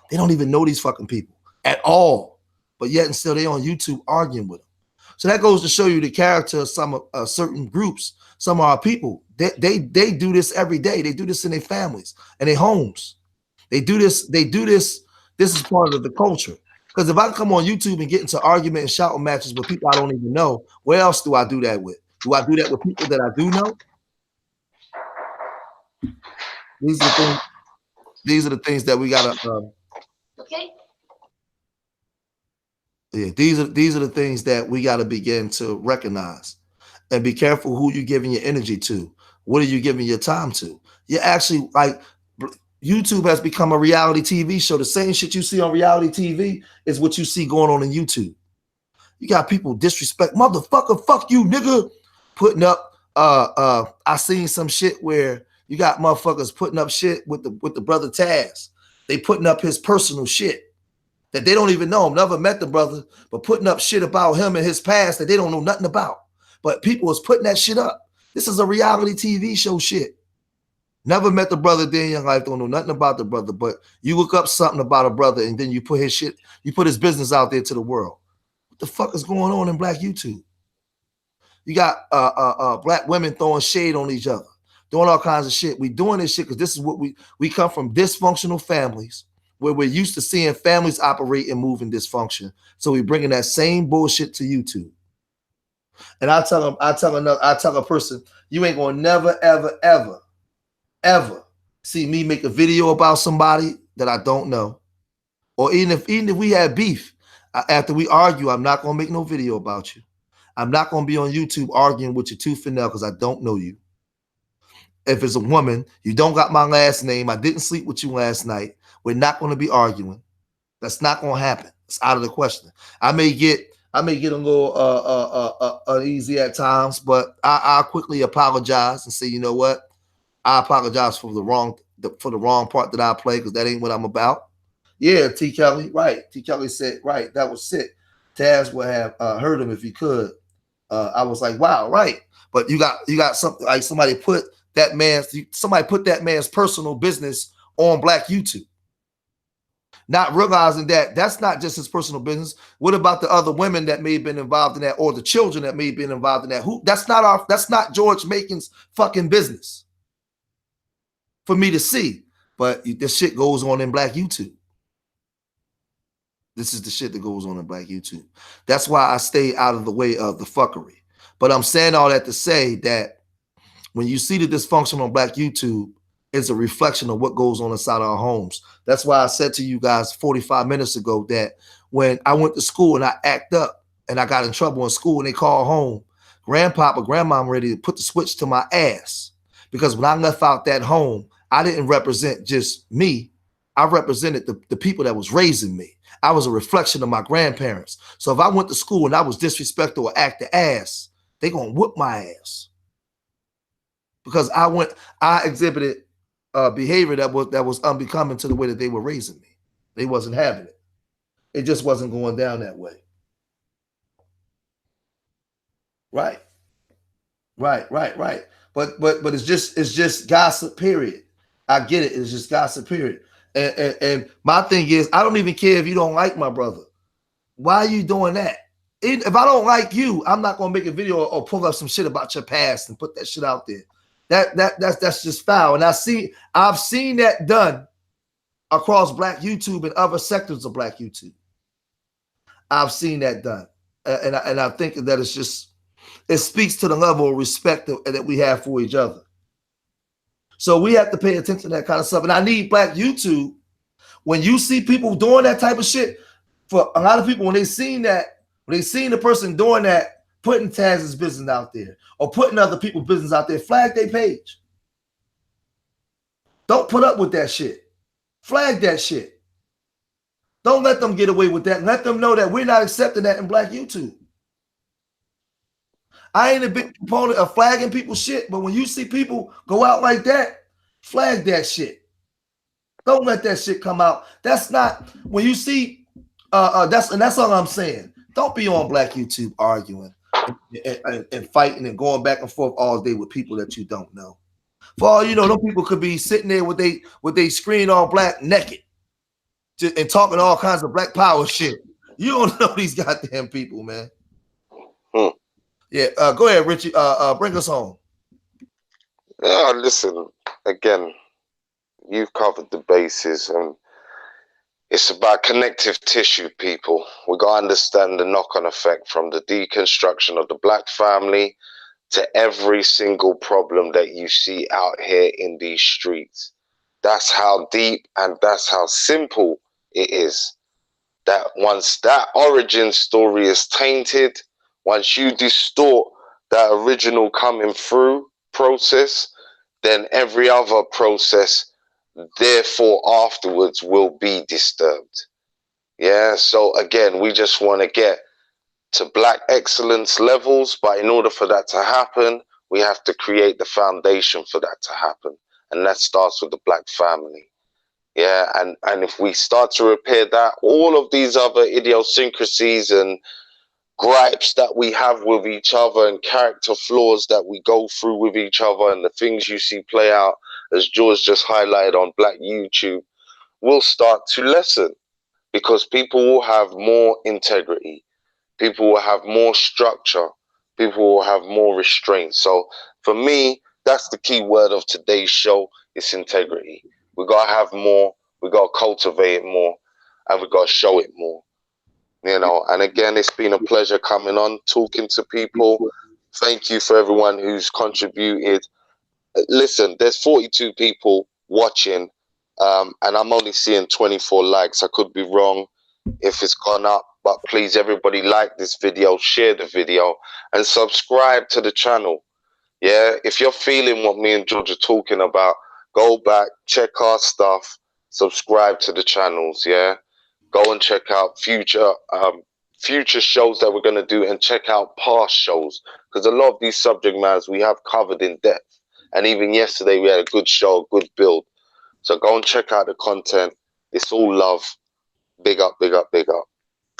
They don't even know these fucking people at all, but yet and still they on YouTube arguing with them. So that goes to show you the character of some certain groups, some of our people. They do this every day. They do this in their families and their homes. They do this. This is part of the culture. Because if I come on YouTube and get into argument and shouting matches with people I don't even know, where else do I do that with? Do I do that with people that I do know? These are the things. These are the things that we gotta. Okay. Yeah, these are the things that we got to begin to recognize, and be careful who you're giving your energy to. What are you giving your time to? You're actually like, YouTube has become a reality TV show. The same shit you see on reality TV is what you see going on in YouTube. You got people disrespect, motherfucker, fuck you, nigga, putting up. I seen some shit where you got motherfuckers putting up shit with the brother Taz. They putting up his personal shit that they don't even know him, never met the brother, but putting up shit about him and his past that they don't know nothing about. But people was putting that shit up. This is a reality TV show shit. Never met the brother day in your life, don't know nothing about the brother, but you look up something about a brother and then you put his shit, you put his business out there to the world. What the fuck is going on in Black YouTube? You got Black women throwing shade on each other, doing all kinds of shit. We doing this shit because this is what we come from, dysfunctional families where we're used to seeing families operate and move in dysfunction. So we bringing that same bullshit to YouTube. And I tell a person, you ain't gonna never, ever see me make a video about somebody that I don't know. Or even if we had beef, after we argue, I'm not gonna make no video about you. I'm not gonna be on YouTube arguing with you tooth and nail because I don't know you. If it's a woman, you don't got my last name. I didn't sleep with you last night. We're not gonna be arguing. That's not gonna happen. It's out of the question. I may get a little uneasy at times, but I'll quickly apologize and say, you know what? I apologize for the wrong part that I play because that ain't what I'm about. Yeah, T. Kelly, right. T. Kelly said, right, that was sick. Taz would have heard him if he could. I was like, wow, right. But you got something like somebody put that man's personal business on Black YouTube. Not realizing that that's not just his personal business. What about the other women that may have been involved in that, or the children that may have been involved in that? That's not George Macon's fucking business for me to see. But this shit goes on in Black YouTube. This is the shit that goes on in Black YouTube. That's why I stay out of the way of the fuckery. But I'm saying all that to say that when you see the dysfunction on Black YouTube, it's a reflection of what goes on inside our homes. That's why I said to you guys 45 minutes ago that when I went to school and I act up and I got in trouble in school and they called home, grandpapa or grandmom ready to put the switch to my ass. Because when I left out that home, I didn't represent just me. I represented the people that was raising me. I was a reflection of my grandparents. So if I went to school and I was disrespectful or acted ass, they gonna whoop my ass. Because I exhibited behavior that was unbecoming to the way that they were raising me. They wasn't having it. It just wasn't going down that way. Right. But it's just gossip, period. I get it. It's just gossip, period. And my thing is, I don't even care if you don't like my brother. Why are you doing that? If I don't like you, I'm not gonna make a video or pull up some shit about your past and put that shit out there. That's just foul. And I've seen that done across Black YouTube and other sectors of Black YouTube. I've seen that done, and I think that it speaks to the level of respect that we have for each other. So we have to pay attention to that kind of stuff. And I need Black YouTube. When you see people doing that type of shit, for a lot of people, when they seen the person doing that, putting Taz's business out there or putting other people's business out there, flag their page. Don't put up with that shit. Flag that shit. Don't let them get away with that. Let them know that we're not accepting that in Black YouTube. I ain't a big proponent of flagging people's shit, but when you see people go out like that, flag that shit. Don't let that shit come out. That's not when you see that's all I'm saying. Don't be on Black YouTube arguing and fighting and going back and forth all day with people that you don't know. For all you know, those people could be sitting there with they screen all black naked and talking all kinds of Black power shit. You don't know these goddamn people, man. Yeah, go ahead, Richie. Bring us home. Listen, again, you've covered the bases, and it's about connective tissue, people. We got to understand the knock-on effect from the deconstruction of the Black family to every single problem that you see out here in these streets. That's how deep and that's how simple it is. That once that origin story is tainted, once you distort that original coming through process, then every other process therefore afterwards will be disturbed. Yeah, so again, we just want to get to black excellence levels, but in order for that to happen, we have to create the foundation for that to happen, and that starts with the black family. Yeah, and if we start to repair that, all of these other idiosyncrasies and gripes that we have with each other and character flaws that we go through with each other and the things you see play out, as George just highlighted on Black YouTube, will start to lessen because people will have more integrity, people will have more structure, people will have more restraint. So for me, that's the key word of today's show. It's integrity. We gotta have more, we gotta cultivate it more, and we gotta show it more. And again, it's been a pleasure coming on, talking to people. Thank you for everyone who's contributed. Listen, there's 42 people watching, and I'm only seeing 24 likes. I could be wrong if it's gone up, but please, everybody, like this video, share the video, and subscribe to the channel. Yeah, if you're feeling what me and George are talking about, go back, check our stuff, subscribe to the channels. Yeah, go and check out future shows that we're gonna do, and check out past shows because a lot of these subject matters we have covered in depth. And even yesterday we had a good show, good build. So go and check out the content. It's all love. Big up, big up, big up.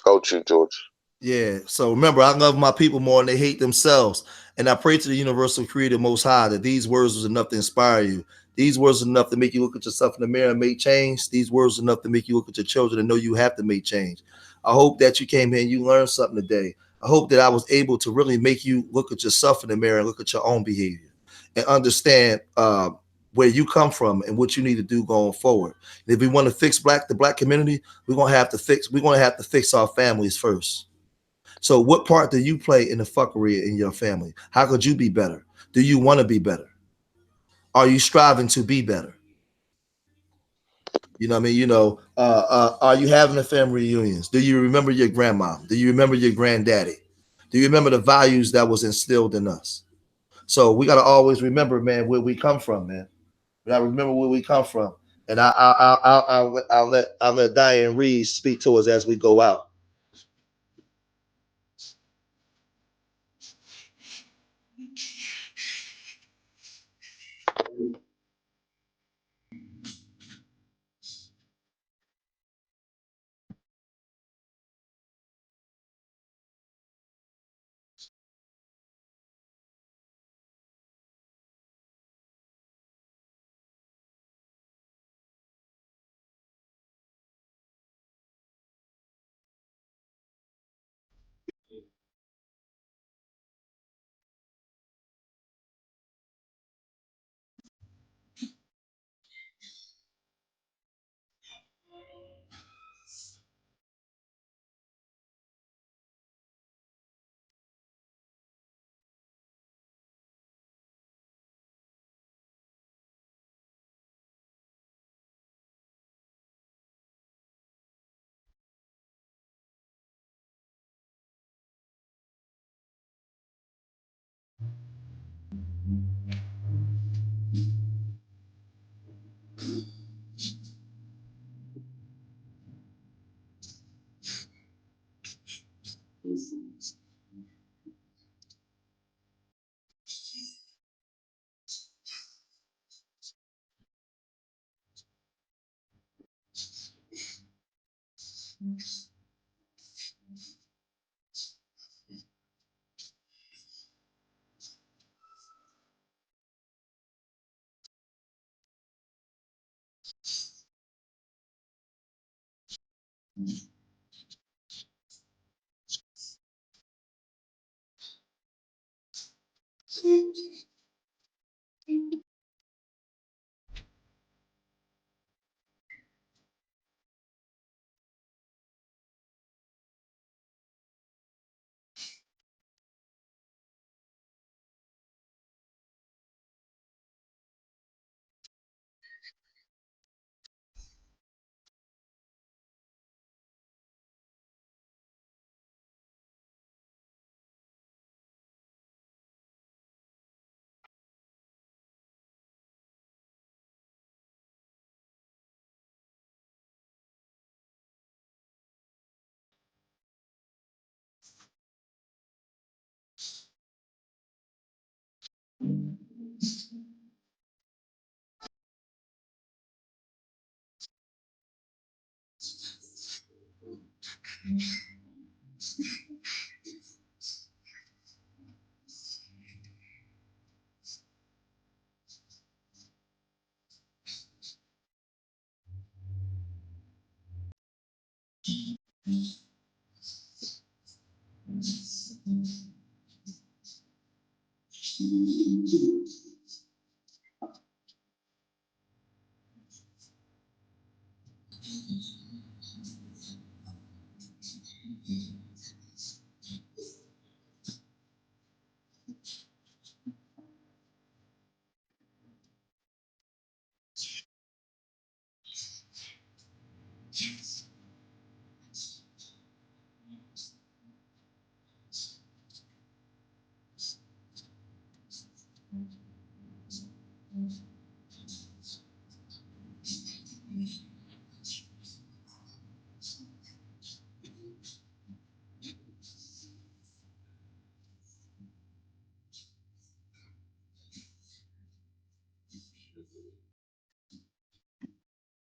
Go to George. Yeah. So remember, I love my people more than they hate themselves. And I pray to the universal creator most high that these words was enough to inspire you. These words are enough to make you look at yourself in the mirror and make change. These words are enough to make you look at your children and know you have to make change. I hope that you came here and you learned something today. I hope that I was able to really make you look at yourself in the mirror and look at your own behavior and understand where you come from and what you need to do going forward. And if we want to fix the black community, we're gonna have to fix our families first. So what part do you play in the fuckery in your family? How could you be better? Do you want to be better? Are you striving to be better? You know what I mean? Are you having the family reunions? Do you remember your grandma? Do you remember your granddaddy? Do you remember the values that was instilled in us? So we got to always remember, man, where we come from, man. We got to remember where we come from. And I'll let Diane Reed speak to us as we go out.